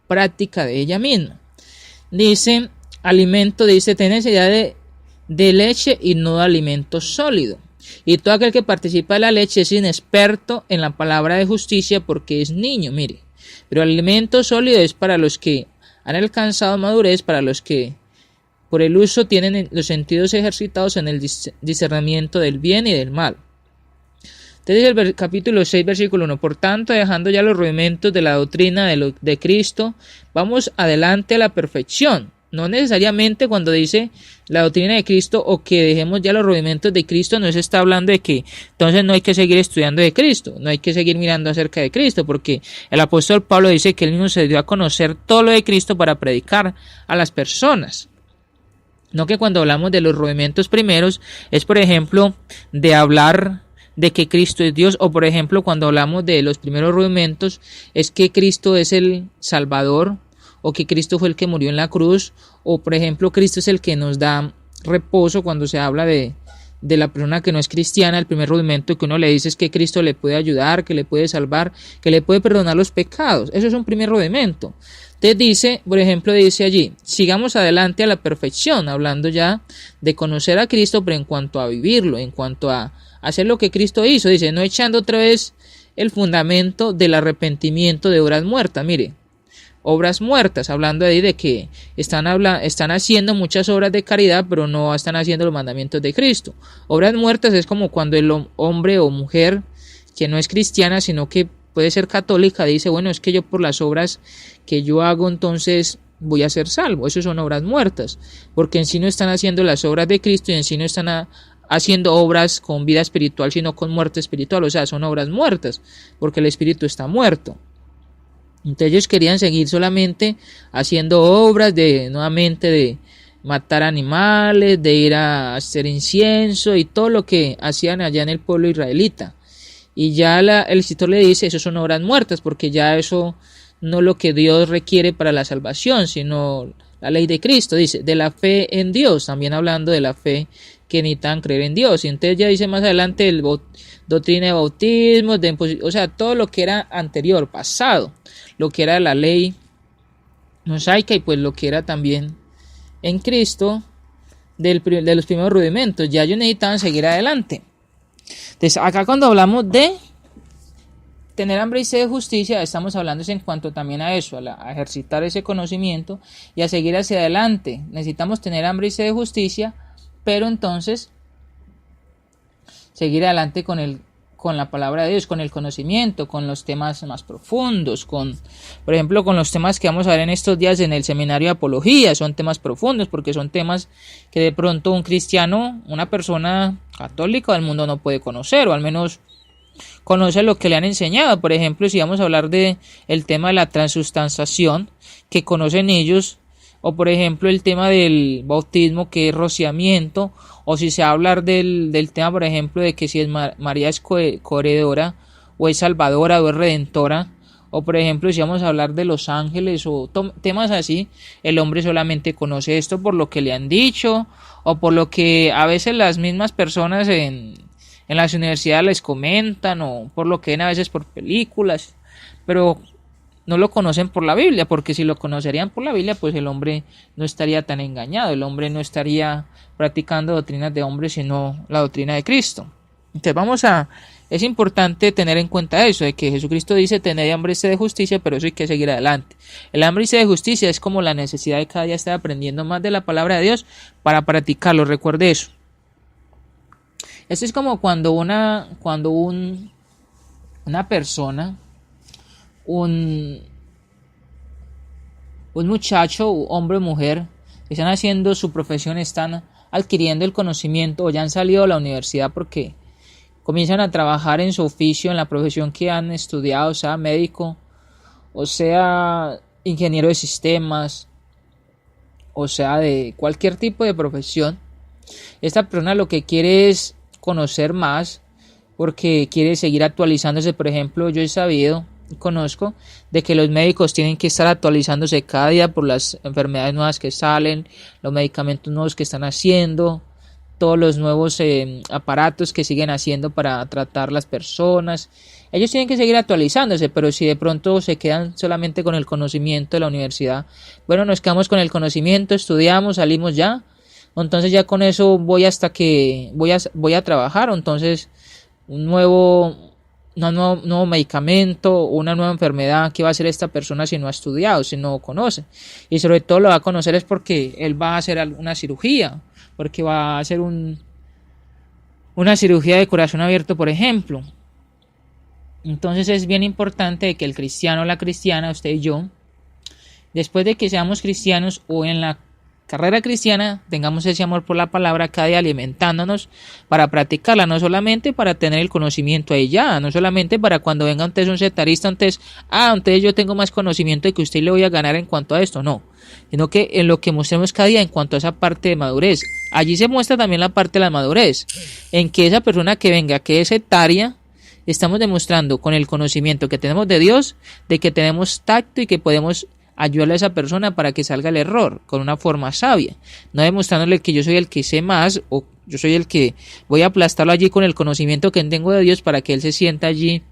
práctica de ella misma. Dice, alimento, dice, ten necesidad de leche y no de alimento sólido. Y todo aquel que participa de la leche es inexperto en la palabra de justicia porque es niño, mire. Pero el alimento sólido es para los que han alcanzado madurez, para los que por el uso tienen los sentidos ejercitados en el discernimiento del bien y del mal. Entonces el capítulo 6, versículo 1. Por tanto, dejando ya los rudimentos de la doctrina de Cristo, vamos adelante a la perfección. No necesariamente cuando dice la doctrina de Cristo o que dejemos ya los rudimentos de Cristo, no se está hablando de que entonces no hay que seguir estudiando de Cristo, no hay que seguir mirando acerca de Cristo, porque el apóstol Pablo dice que él mismo se dio a conocer todo lo de Cristo para predicar a las personas. No que cuando hablamos de los rudimentos primeros es, por ejemplo, de hablar de que Cristo es Dios, o por ejemplo cuando hablamos de los primeros rudimentos es que Cristo es el Salvador, o que Cristo fue el que murió en la cruz, o por ejemplo Cristo es el que nos da reposo cuando se habla de la persona que no es cristiana. El primer rudimento que uno le dice es que Cristo le puede ayudar, que le puede salvar, que le puede perdonar los pecados. Eso es un primer rudimento. Entonces dice, por ejemplo, dice allí, sigamos adelante a la perfección, hablando ya de conocer a Cristo, pero en cuanto a vivirlo, en cuanto a hacer lo que Cristo hizo, dice, no echando otra vez el fundamento del arrepentimiento de obras muertas. Mire, obras muertas, hablando ahí de que están haciendo muchas obras de caridad, pero no están haciendo los mandamientos de Cristo. Obras muertas es como cuando el hombre o mujer que no es cristiana, sino que puede ser católica, dice, bueno, es que yo por las obras que yo hago, entonces voy a ser salvo. Eso son obras muertas, porque en sí no están haciendo las obras de Cristo y en sí no están haciendo obras con vida espiritual, sino con muerte espiritual. O sea, son obras muertas, porque el espíritu está muerto. Entonces ellos querían seguir solamente haciendo obras nuevamente de matar animales, de ir a hacer incienso y todo lo que hacían allá en el pueblo israelita. Y ya el escritor le dice, eso son obras muertas, porque ya eso no es lo que Dios requiere para la salvación, sino la ley de Cristo. Dice, de la fe en Dios, también hablando de la fe que necesitan creer en Dios. Y entonces ya dice más adelante doctrina de bautismo, o sea, todo lo que era anterior, pasado, lo que era la ley mosaica y pues lo que era también en Cristo de los primeros rudimentos. Ya ellos necesitaban seguir adelante. Entonces acá cuando hablamos de tener hambre y sed de justicia, estamos hablando en cuanto también a eso, a ejercitar ese conocimiento y a seguir hacia adelante. Necesitamos tener hambre y sed de justicia, pero entonces seguir adelante con la palabra de Dios, con el conocimiento, con los temas más profundos, por ejemplo, con los temas que vamos a ver en estos días en el seminario de apología. Son temas profundos porque son temas que de pronto un cristiano, una persona católica del mundo no puede conocer, o al menos conoce lo que le han enseñado. Por ejemplo, si vamos a hablar de el tema de la transustanciación, que conocen ellos, o por ejemplo el tema del bautismo, que es rociamiento, o si se va a hablar del tema, por ejemplo, de que si es María es coheredora, o es salvadora, o es redentora, o por ejemplo si vamos a hablar de los ángeles, o temas así, el hombre solamente conoce esto por lo que le han dicho, o por lo que a veces las mismas personas en las universidades les comentan, o por lo que ven a veces por películas, pero no lo conocen por la Biblia, porque si lo conocerían por la Biblia, pues el hombre no estaría tan engañado, el hombre no estaría practicando doctrinas de hombres, sino la doctrina de Cristo. Entonces es importante tener en cuenta eso, de que Jesucristo dice, tened hambre y sed de justicia, pero eso hay que seguir adelante. El hambre y sed de justicia es como la necesidad de cada día estar aprendiendo más de la palabra de Dios para practicarlo, recuerde eso. Esto es como cuando una persona, un muchacho, hombre o mujer, están haciendo su profesión, están adquiriendo el conocimiento o ya han salido de la universidad porque comienzan a trabajar en su oficio, en la profesión que han estudiado, sea médico, o sea ingeniero de sistemas, o sea de cualquier tipo de profesión. Esta persona lo que quiere es conocer más porque quiere seguir actualizándose. Por ejemplo, yo he sabido y conozco de que los médicos tienen que estar actualizándose cada día por las enfermedades nuevas que salen, los medicamentos nuevos que están haciendo, todos los nuevos aparatos que siguen haciendo para tratar las personas. Ellos tienen que seguir actualizándose, pero si de pronto se quedan solamente con el conocimiento de la universidad, bueno, nos quedamos con el conocimiento, estudiamos, salimos ya, entonces ya con eso voy hasta que voy a trabajar, entonces un nuevo medicamento, una nueva enfermedad que va a hacer esta persona si no ha estudiado, si no conoce, y sobre todo lo va a conocer es porque él va a hacer una cirugía, porque va a hacer una cirugía de corazón abierto, por ejemplo. Entonces es bien importante que el cristiano o la cristiana, usted y yo, después de que seamos cristianos o en la carrera cristiana, tengamos ese amor por la palabra cada día alimentándonos para practicarla, no solamente para tener el conocimiento ahí ya, no solamente para cuando venga antes un setarista, antes yo tengo más conocimiento de que usted le voy a ganar en cuanto a esto, no, sino que en lo que mostremos cada día en cuanto a esa parte de madurez. Allí se muestra también la parte de la madurez, en que esa persona que venga, que es etaria, estamos demostrando con el conocimiento que tenemos de Dios, de que tenemos tacto y que podemos ayudarle a esa persona para que salga el error con una forma sabia, no demostrándole que yo soy el que sé más o yo soy el que voy a aplastarlo allí con el conocimiento que tengo de Dios para que él se sienta allí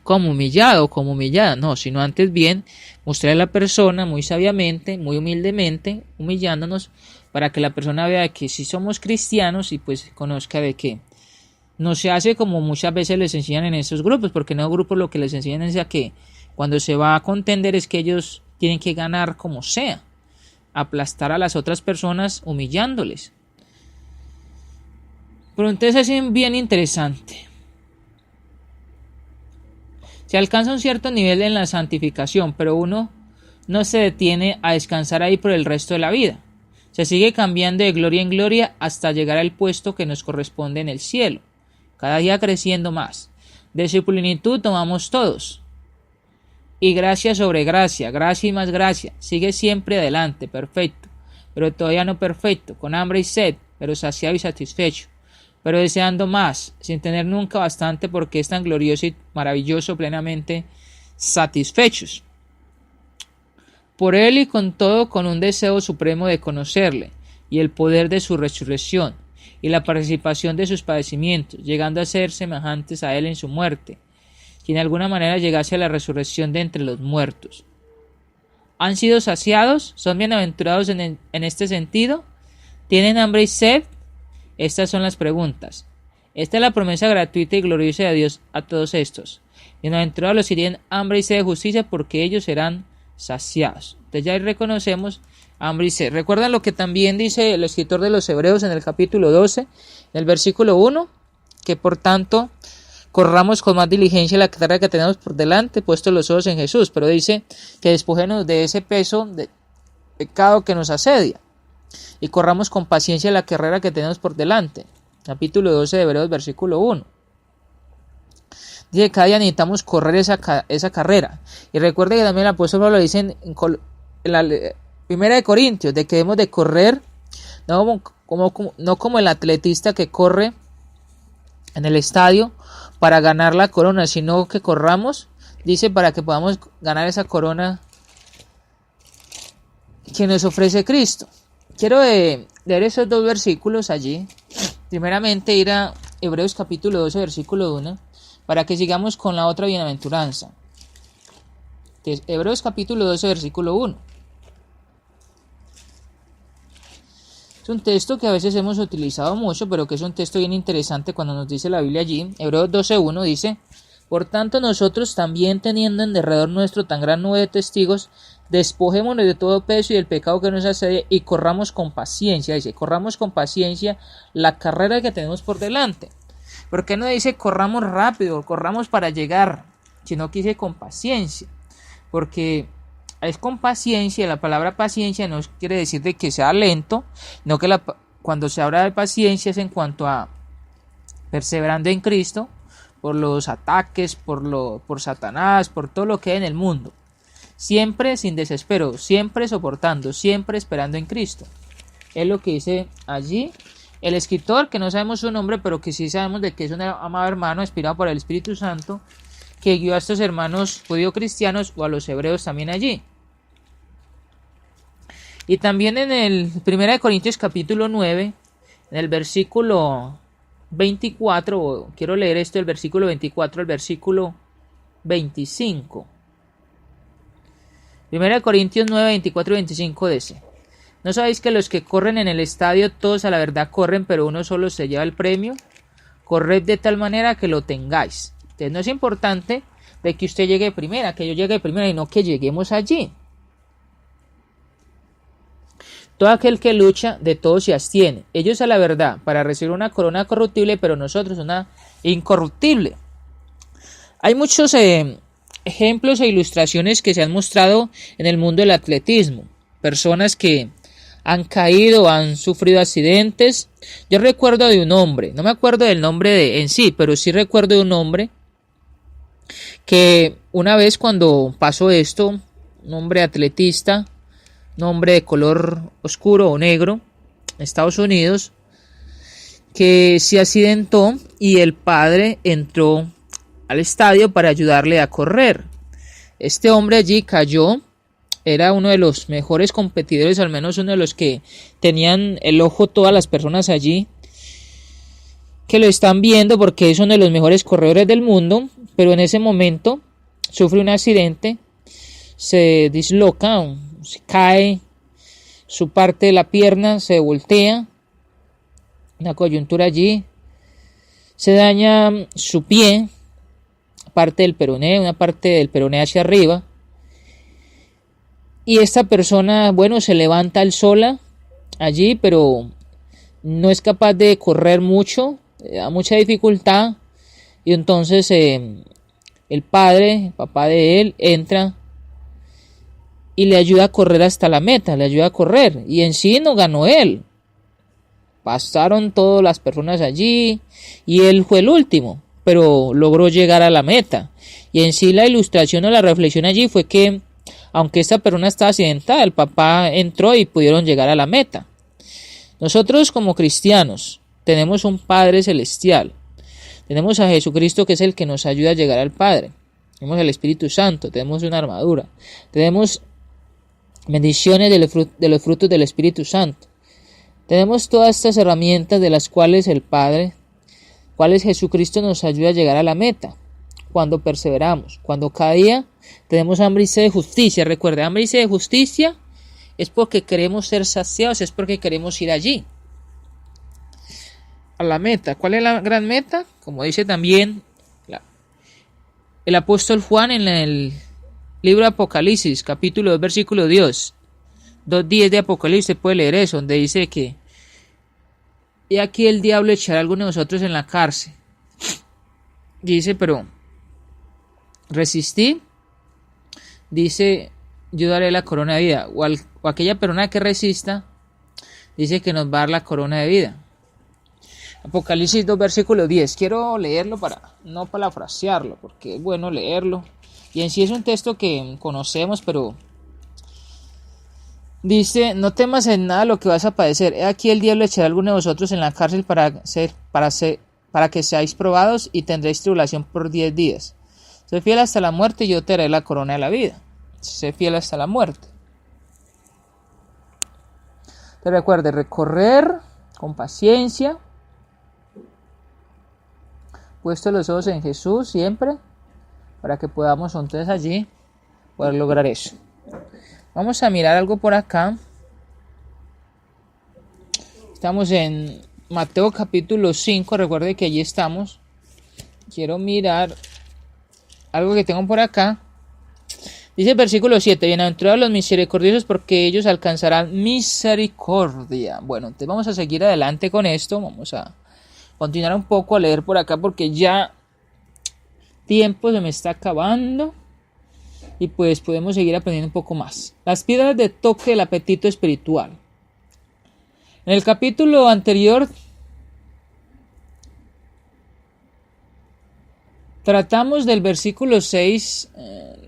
como humillado o como humillada, no, sino antes bien mostrarle a la persona muy sabiamente, muy humildemente, humillándonos para que la persona vea que si somos cristianos y pues conozca de que no se hace como muchas veces les enseñan en estos grupos, porque en los grupos lo que les enseñan es a que cuando se va a contender es que ellos tienen que ganar como sea, aplastar a las otras personas humillándoles. Pero entonces es bien interesante. Se alcanza un cierto nivel en la santificación, pero uno no se detiene a descansar ahí por el resto de la vida. Se sigue cambiando de gloria en gloria hasta llegar al puesto que nos corresponde en el cielo, cada día creciendo más. De su plenitud tomamos todos. Y gracia sobre gracia, gracia y más gracia, sigue siempre adelante, perfecto, pero todavía no perfecto, con hambre y sed, pero saciado y satisfecho, pero deseando más, sin tener nunca bastante porque es tan glorioso y maravilloso, plenamente satisfechos. Por él y con todo, con un deseo supremo de conocerle, y el poder de su resurrección, y la participación de sus padecimientos, llegando a ser semejantes a él en su muerte, que en alguna manera llegase a la resurrección de entre los muertos. ¿Han sido saciados? ¿Son bienaventurados en este sentido? ¿Tienen hambre y sed? Estas son las preguntas. Esta es la promesa gratuita y gloriosa de Dios a todos estos. Bienaventurados los que tienen hambre y sed de justicia, porque ellos serán saciados. Entonces ya reconocemos hambre y sed. ¿Recuerdan lo que también dice el escritor de los Hebreos en el capítulo 12, en el versículo 1? Que por tanto corramos con más diligencia la carrera que tenemos por delante, puestos los ojos en Jesús, pero dice que despojémonos de ese peso de pecado que nos asedia y corramos con paciencia la carrera que tenemos por delante. Capítulo 12 de Hebreos, versículo 1. Dice que cada día necesitamos correr esa carrera. Y recuerde que también el apóstol Pablo lo dice en la primera de Corintios, de que debemos de correr no como el atletista que corre en el estadio para ganar la corona, sino que corramos, dice, para que podamos ganar esa corona que nos ofrece Cristo. Quiero leer esos dos versículos allí. Primeramente ir a Hebreos capítulo 12, versículo 1, para que sigamos con la otra bienaventuranza. Hebreos capítulo 12, versículo 1. Es un texto que a veces hemos utilizado mucho, pero que es un texto bien interesante cuando nos dice la Biblia allí. Hebreos 12:1 dice: por tanto nosotros también, teniendo en derredor nuestro tan gran nube de testigos, despojémonos de todo peso y del pecado que nos asedia y corramos con paciencia. Dice, corramos con paciencia la carrera que tenemos por delante. ¿Por qué no dice corramos rápido, corramos para llegar? Sino que dice con paciencia. Porque es con paciencia. La palabra paciencia no quiere decir de que sea lento, sino que cuando se habla de paciencia es en cuanto a perseverando en Cristo por los ataques, por Satanás, por todo lo que hay en el mundo. Siempre sin desespero, siempre soportando, siempre esperando en Cristo. Es lo que dice allí el escritor, que no sabemos su nombre, pero que sí sabemos de que es un amado hermano inspirado por el Espíritu Santo, que guió a estos hermanos judío-cristianos o a los hebreos también allí. Y también en el 1 Corintios capítulo 9, en el versículo 24, quiero leer esto del versículo 24 al versículo 25. 1 Corintios 9, 24 y 25 dice: ¿No sabéis que los que corren en el estadio todos a la verdad corren, pero uno solo se lleva el premio? Corred de tal manera que lo tengáis. Entonces no es importante de que usted llegue primera, que yo llegue primera, y no que lleguemos allí. Todo aquel que lucha, de todo se abstiene. Ellos a la verdad, para recibir una corona corruptible, pero nosotros una incorruptible. Hay muchos ejemplos e ilustraciones que se han mostrado en el mundo del atletismo. Personas que han caído, han sufrido accidentes. Yo recuerdo de un hombre, no me acuerdo del nombre en sí, pero sí recuerdo de un hombre que una vez cuando pasó esto, un hombre atletista, un hombre de color oscuro o negro, en Estados Unidos, que se accidentó y el padre entró al estadio para ayudarle a correr. Este hombre allí cayó, era uno de los mejores competidores, al menos uno de los que tenían el ojo todas las personas allí que lo están viendo, porque es uno de los mejores corredores del mundo, pero en ese momento sufre un accidente, se disloca, se cae, su parte de la pierna se voltea, una coyuntura allí, se daña su pie, parte del peroné, una parte del peroné hacia arriba, y esta persona, bueno, se levanta él sola allí, pero no es capaz de correr mucho, da mucha dificultad, y entonces el papá de él, entra y le ayuda a correr hasta la meta, le ayuda a correr, y en sí no ganó él, pasaron todas las personas allí, y él fue el último, pero logró llegar a la meta. Y en sí la ilustración o la reflexión allí fue que aunque esta persona estaba accidentada, el papá entró y pudieron llegar a la meta. Nosotros como cristianos tenemos un Padre celestial, tenemos a Jesucristo, que es el que nos ayuda a llegar al Padre, tenemos el Espíritu Santo, tenemos una armadura, tenemos bendiciones de los frutos del Espíritu Santo, tenemos todas estas herramientas de las cuales el Padre, cuales Jesucristo nos ayuda a llegar a la meta, cuando perseveramos, cuando cada día tenemos hambre y sed de justicia. Recuerde, hambre y sed de justicia es porque queremos ser saciados, es porque queremos ir allí, a la meta. ¿Cuál es la gran meta? Como dice también el apóstol Juan en el libro de Apocalipsis, capítulo 2, versículo 2:10 de Apocalipsis, se puede leer eso, donde dice que y aquí el diablo echará a alguno de nosotros en la cárcel. Dice, pero resistí, dice, yo daré la corona de vida, o aquella persona que resista, dice que nos va a dar la corona de vida. Apocalipsis 2, versículo 10, quiero leerlo para no parafrasearlo, porque es bueno leerlo, y en sí es un texto que conocemos, pero dice, no temas en nada lo que vas a padecer, he aquí el diablo echará a alguno de vosotros en la cárcel para que seáis probados y tendréis tribulación por 10 días. Sé fiel hasta la muerte y yo te daré la corona de la vida. Sé fiel hasta la muerte. Te recuerde recorrer con paciencia, puesto los ojos en Jesús siempre, para que podamos entonces allí poder lograr eso. Vamos a mirar algo por acá. Estamos en Mateo capítulo 5, recuerde que allí estamos. Quiero mirar algo que tengo por acá. Dice el versículo 7, bienaventurados los misericordiosos porque ellos alcanzarán misericordia. Bueno, entonces vamos a seguir adelante con esto. Vamos a continuar un poco a leer por acá porque ya tiempo se me está acabando. y pues podemos seguir aprendiendo un poco más. Las piedras de toque del apetito espiritual. En el capítulo anterior tratamos del versículo 6.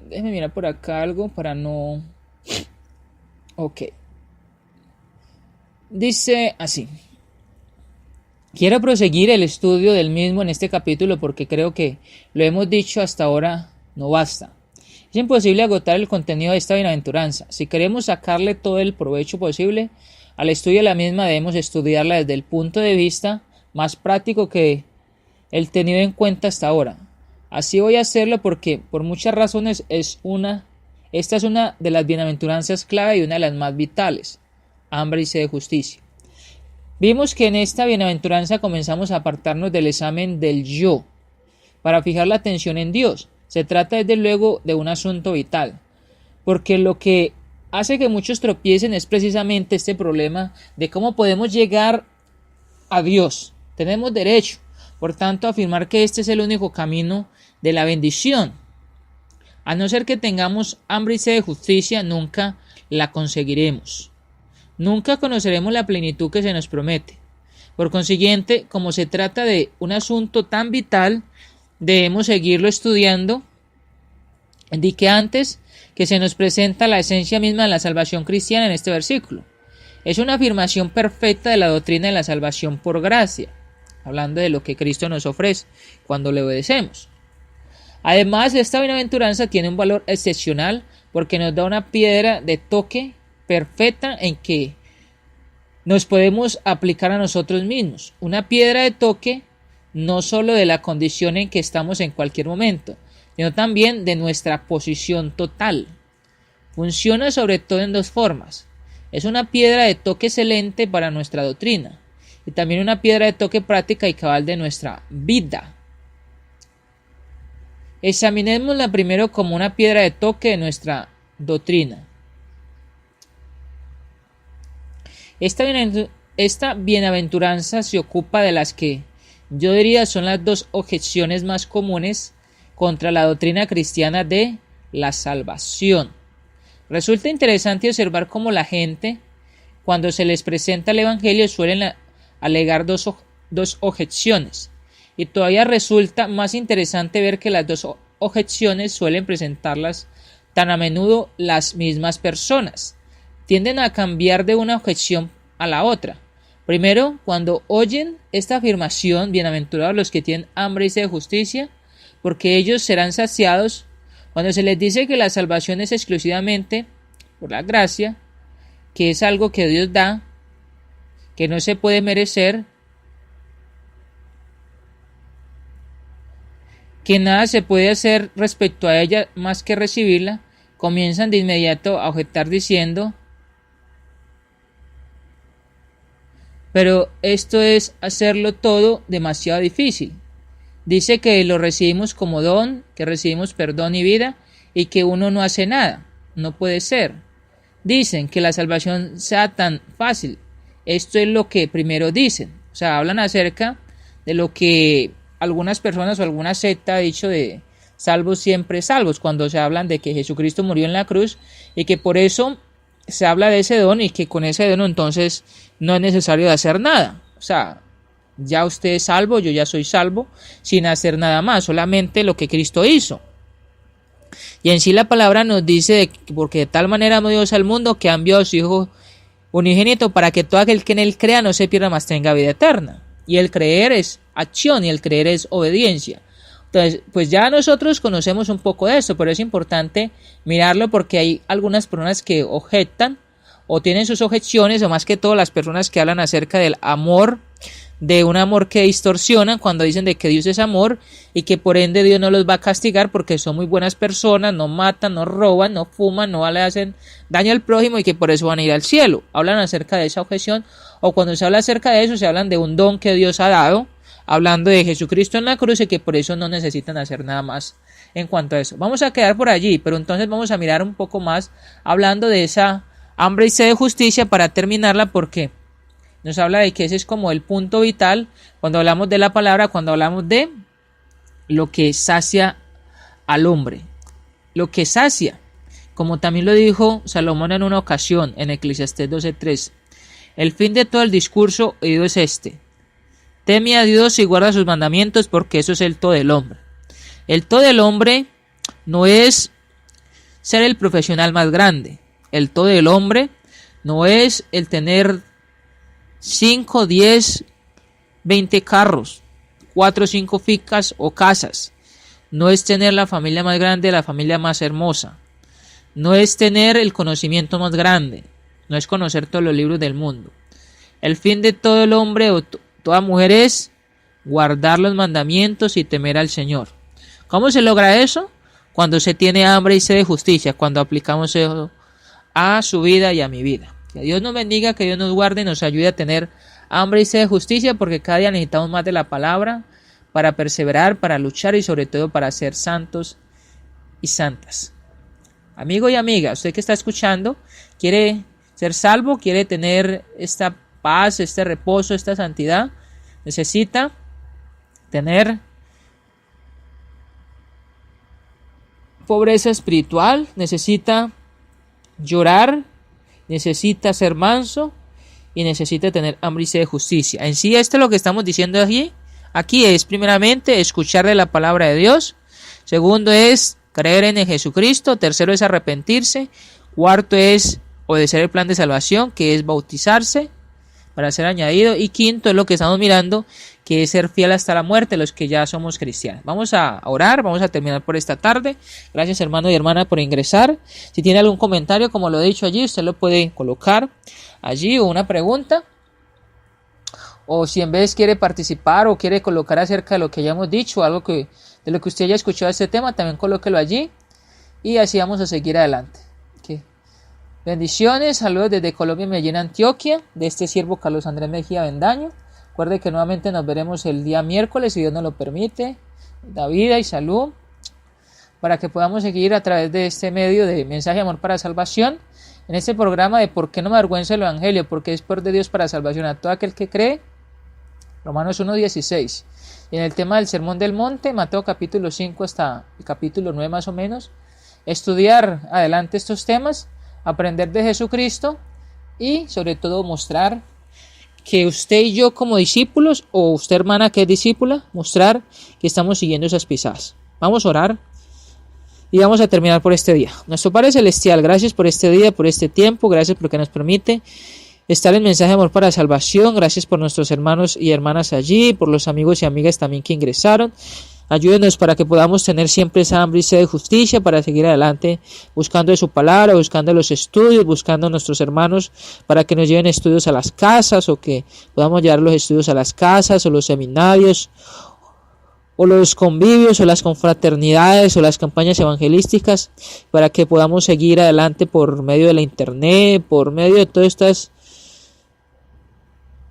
Déjenme mirar por acá algo para no... Ok. Dice así. Quiero proseguir el estudio del mismo en este capítulo porque creo que lo hemos dicho hasta ahora no basta. Es imposible agotar el contenido de esta bienaventuranza. Si queremos sacarle todo el provecho posible al estudio de la misma, debemos estudiarla desde el punto de vista más práctico que el tenido en cuenta hasta ahora. Así voy a hacerlo porque por muchas razones esta es una de las bienaventuranzas clave y una de las más vitales. Hambre y sed de justicia. Vimos que en esta bienaventuranza comenzamos a apartarnos del examen del yo para fijar la atención en Dios. Se trata desde luego de un asunto vital, porque lo que hace que muchos tropiecen es precisamente este problema de cómo podemos llegar a Dios. Tenemos derecho, por tanto, a afirmar que este es el único camino de la bendición. A no ser que tengamos hambre y sed de justicia, nunca la conseguiremos. Nunca conoceremos la plenitud que se nos promete. Por consiguiente, como se trata de un asunto tan vital, debemos seguirlo estudiando. Indiqué antes que se nos presenta la esencia misma de la salvación cristiana en este versículo. Es una afirmación perfecta de la doctrina de la salvación por gracia, hablando de lo que Cristo nos ofrece cuando le obedecemos. Además, esta bienaventuranza tiene un valor excepcional porque nos da una piedra de toque perfecta en que nos podemos aplicar a nosotros mismos. Una piedra de toque no solo de la condición en que estamos en cualquier momento, sino también de nuestra posición total. Funciona sobre todo en dos formas. Es una piedra de toque excelente para nuestra doctrina y también una piedra de toque práctica y cabal de nuestra vida. Examinémosla primero como una piedra de toque de nuestra doctrina. Esta bienaventuranza se ocupa de las que yo diría son las dos objeciones más comunes contra la doctrina cristiana de la salvación. Resulta interesante observar cómo la gente, cuando se les presenta el Evangelio, suelen alegar dos objeciones. Y todavía resulta más interesante ver que las dos objeciones suelen presentarlas tan a menudo las mismas personas. Tienden a cambiar de una objeción a la otra. Primero, cuando oyen esta afirmación, bienaventurados los que tienen hambre y sed de justicia, porque ellos serán saciados. Cuando se les dice que la salvación es exclusivamente por la gracia, que es algo que Dios da, que no se puede merecer, que nada se puede hacer respecto a ella más que recibirla, comienzan de inmediato a objetar diciendo: pero esto es hacerlo todo demasiado difícil. Dice que lo recibimos como don, que recibimos perdón y vida, y que uno no hace nada. No puede ser. Dicen que la salvación sea tan fácil. Esto es lo que primero dicen. O sea, hablan acerca de lo que algunas personas o alguna secta ha dicho de salvos siempre salvos, cuando se hablan de que Jesucristo murió en la cruz y que por eso se habla de ese don y que con ese don entonces no es necesario hacer nada. O sea, ya usted es salvo, yo ya soy salvo, sin hacer nada más, solamente lo que Cristo hizo. Y en sí la palabra nos dice porque de tal manera amó Dios al mundo que ha enviado a su Hijo unigénito para que todo aquel que en él crea no se pierda, mas tenga vida eterna. Y el creer es acción y el creer es obediencia. Entonces, pues ya nosotros conocemos un poco de esto, pero es importante mirarlo porque hay algunas personas que objetan o tienen sus objeciones, o más que todo las personas que hablan acerca del amor, de un amor que distorsionan cuando dicen de que Dios es amor y que por ende Dios no los va a castigar porque son muy buenas personas, no matan, no roban, no fuman, no le hacen daño al prójimo y que por eso van a ir al cielo. Hablan acerca de esa objeción, o cuando se habla acerca de eso se hablan de un don que Dios ha dado, hablando de Jesucristo en la cruz y que por eso no necesitan hacer nada más en cuanto a eso. Vamos a quedar por allí, pero entonces vamos a mirar un poco más hablando de esa hambre y sed de justicia para terminarla, porque nos habla de que ese es como el punto vital cuando hablamos de la palabra, cuando hablamos de lo que sacia al hombre. Lo que sacia como también lo dijo Salomón en una ocasión en Eclesiastés 12:3. El fin de todo el discurso oído es este: teme a Dios y guarda sus mandamientos, porque eso es el todo del hombre. El todo del hombre no es ser el profesional más grande. El todo del hombre no es el tener 5, 10, 20 carros, 4 o 5 fincas o casas. No es tener la familia más grande, la familia más hermosa. No es tener el conocimiento más grande. No es conocer todos los libros del mundo. El fin de todo el hombre o toda mujer es guardar los mandamientos y temer al Señor. ¿Cómo se logra eso? Cuando se tiene hambre y sed de justicia, cuando aplicamos eso a su vida y a mi vida. Que Dios nos bendiga, que Dios nos guarde y nos ayude a tener hambre y sed de justicia, porque cada día necesitamos más de la palabra para perseverar, para luchar y sobre todo para ser santos y santas. Amigo y amiga, usted que está escuchando, quiere ser salvo, quiere tener esta paz, este reposo, esta santidad, necesita tener pobreza espiritual, necesita llorar, necesita ser manso y necesita tener hambre y sed de justicia. En sí, esto es lo que estamos diciendo aquí es primeramente escuchar de la palabra de Dios, segundo es creer en Jesucristo, tercero es arrepentirse, cuarto es obedecer el plan de salvación, que es bautizarse para ser añadido, y quinto es lo que estamos mirando, que es ser fiel hasta la muerte, los que ya somos cristianos. Vamos a orar, vamos a terminar por esta tarde. Gracias, hermano y hermana, por ingresar. Si tiene algún comentario, como lo he dicho allí, usted lo puede colocar allí, o una pregunta, o si en vez quiere participar o quiere colocar acerca de lo que hayamos dicho, algo de lo que usted haya escuchado de este tema, también colóquelo allí y así vamos a seguir adelante. Okay. Bendiciones, saludos desde Colombia, Medellín, Antioquia, de este siervo Carlos Andrés Mejía Bendaño. Recuerde que nuevamente nos veremos el día miércoles, si Dios nos lo permite, da vida y salud, para que podamos seguir a través de este medio de Mensaje de Amor para Salvación, en este programa de ¿Por qué no me avergüenza el Evangelio? Porque es poder de Dios para salvación a todo aquel que cree, Romanos 1:16. Y en el tema del Sermón del Monte, Mateo capítulo 5 hasta el capítulo 9 más o menos, estudiar adelante estos temas, aprender de Jesucristo y sobre todo mostrar que usted y yo como discípulos, o usted hermana que es discípula, mostrar que estamos siguiendo esas pisadas. Vamos a orar y vamos a terminar por este día. Nuestro Padre Celestial, gracias por este día, por este tiempo, gracias porque nos permite estar en Mensaje de Amor para Salvación. Gracias por nuestros hermanos y hermanas allí, por los amigos y amigas también que ingresaron. Ayúdenos para que podamos tener siempre esa hambre y sed de justicia para seguir adelante buscando de su palabra, buscando los estudios, buscando a nuestros hermanos para que nos lleven estudios a las casas, o que podamos llevar los estudios a las casas, o los seminarios, o los convivios, o las confraternidades, o las campañas evangelísticas, para que podamos seguir adelante por medio de la internet, por medio de todas estas,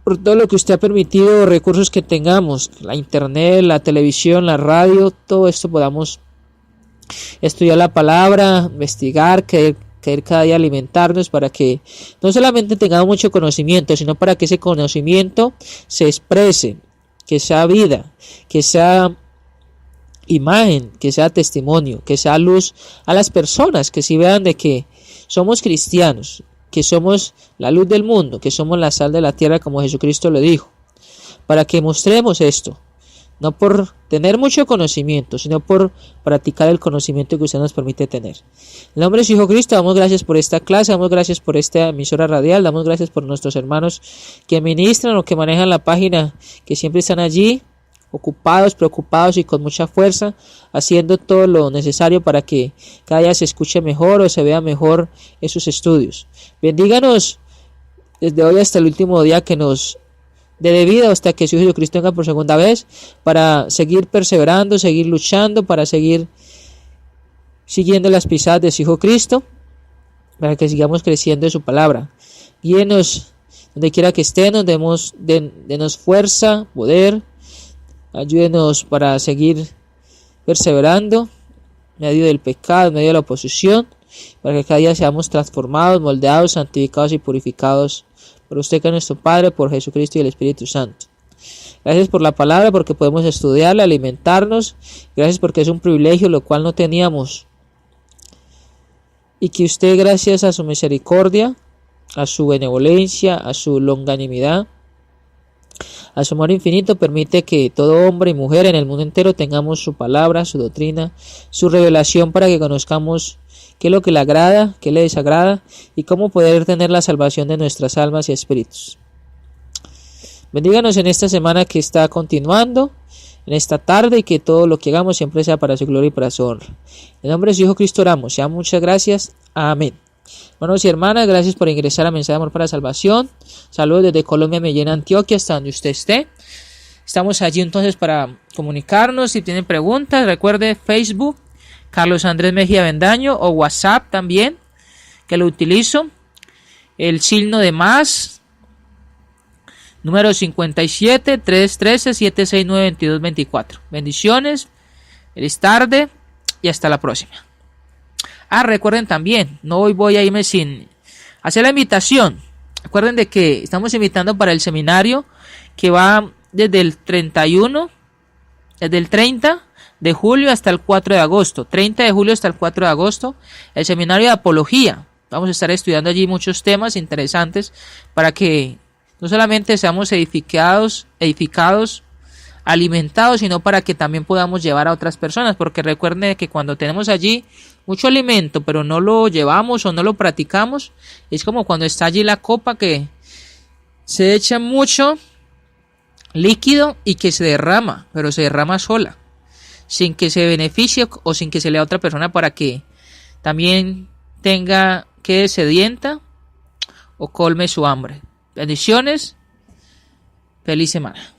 por todo lo que usted ha permitido, recursos que tengamos, la internet, la televisión, la radio, todo esto podamos estudiar la palabra, investigar, querer cada día alimentarnos, para que no solamente tengamos mucho conocimiento, sino para que ese conocimiento se exprese, que sea vida, que sea imagen, que sea testimonio, que sea luz a las personas, que si vean de que somos cristianos, que somos la luz del mundo, que somos la sal de la tierra, como Jesucristo lo dijo, para que mostremos esto, no por tener mucho conocimiento, sino por practicar el conocimiento que usted nos permite tener. En nombre de su Hijo Cristo, damos gracias por esta clase, damos gracias por esta emisora radial, damos gracias por nuestros hermanos que ministran o que manejan la página, que siempre están allí, ocupados, preocupados y con mucha fuerza, haciendo todo lo necesario para que cada día se escuche mejor o se vea mejor esos estudios. Bendíganos desde hoy hasta el último día que nos dé de vida, hasta que su Hijo Jesucristo venga por segunda vez, para seguir perseverando, seguir luchando, para seguir siguiendo las pisadas de su Hijo Cristo, para que sigamos creciendo en su palabra. Guíenos donde quiera que estemos, denos fuerza, poder. Ayúdenos para seguir perseverando en medio del pecado, en medio de la oposición, para que cada día seamos transformados, moldeados, santificados y purificados por usted, que es nuestro Padre, por Jesucristo y el Espíritu Santo. Gracias por la palabra, porque podemos estudiarla, alimentarnos. Gracias porque es un privilegio lo cual no teníamos. y que usted, gracias a su misericordia, a su benevolencia, a su longanimidad, a su amor infinito, permite que todo hombre y mujer en el mundo entero tengamos su palabra, su doctrina, su revelación, para que conozcamos qué es lo que le agrada, qué le desagrada y cómo poder tener la salvación de nuestras almas y espíritus. Bendíganos en esta semana que está continuando, en esta tarde, y que todo lo que hagamos siempre sea para su gloria y para su honra. En nombre de su Hijo Cristo oramos. Sean muchas gracias. Amén. Hermanos y hermanas, gracias por ingresar a Mensaje de Amor para Salvación. Saludos desde Colombia, Medellín, Antioquia, hasta donde usted esté. Estamos allí entonces para comunicarnos. Si tienen preguntas, recuerde Facebook, Carlos Andrés Mejía Avendaño, o WhatsApp también, que lo utilizo. El signo de más, número 57-313-769-2224. Bendiciones, feliz tarde y hasta la próxima. Recuerden también, no hoy voy a irme sin hacer la invitación. Recuerden de que estamos invitando para el seminario que va desde el 30 de julio hasta el 4 de agosto. 30 de julio hasta el 4 de agosto, el seminario de apología. Vamos a estar estudiando allí muchos temas interesantes para que no solamente seamos edificados, alimentados, sino para que también podamos llevar a otras personas, porque recuerden que cuando tenemos allí mucho alimento, pero no lo llevamos o no lo practicamos, es como cuando está allí la copa que se echa mucho líquido y que se derrama, pero se derrama sola, sin que se beneficie o sin que se le dé a otra persona para que también quede sedienta o colme su hambre. Bendiciones, feliz semana.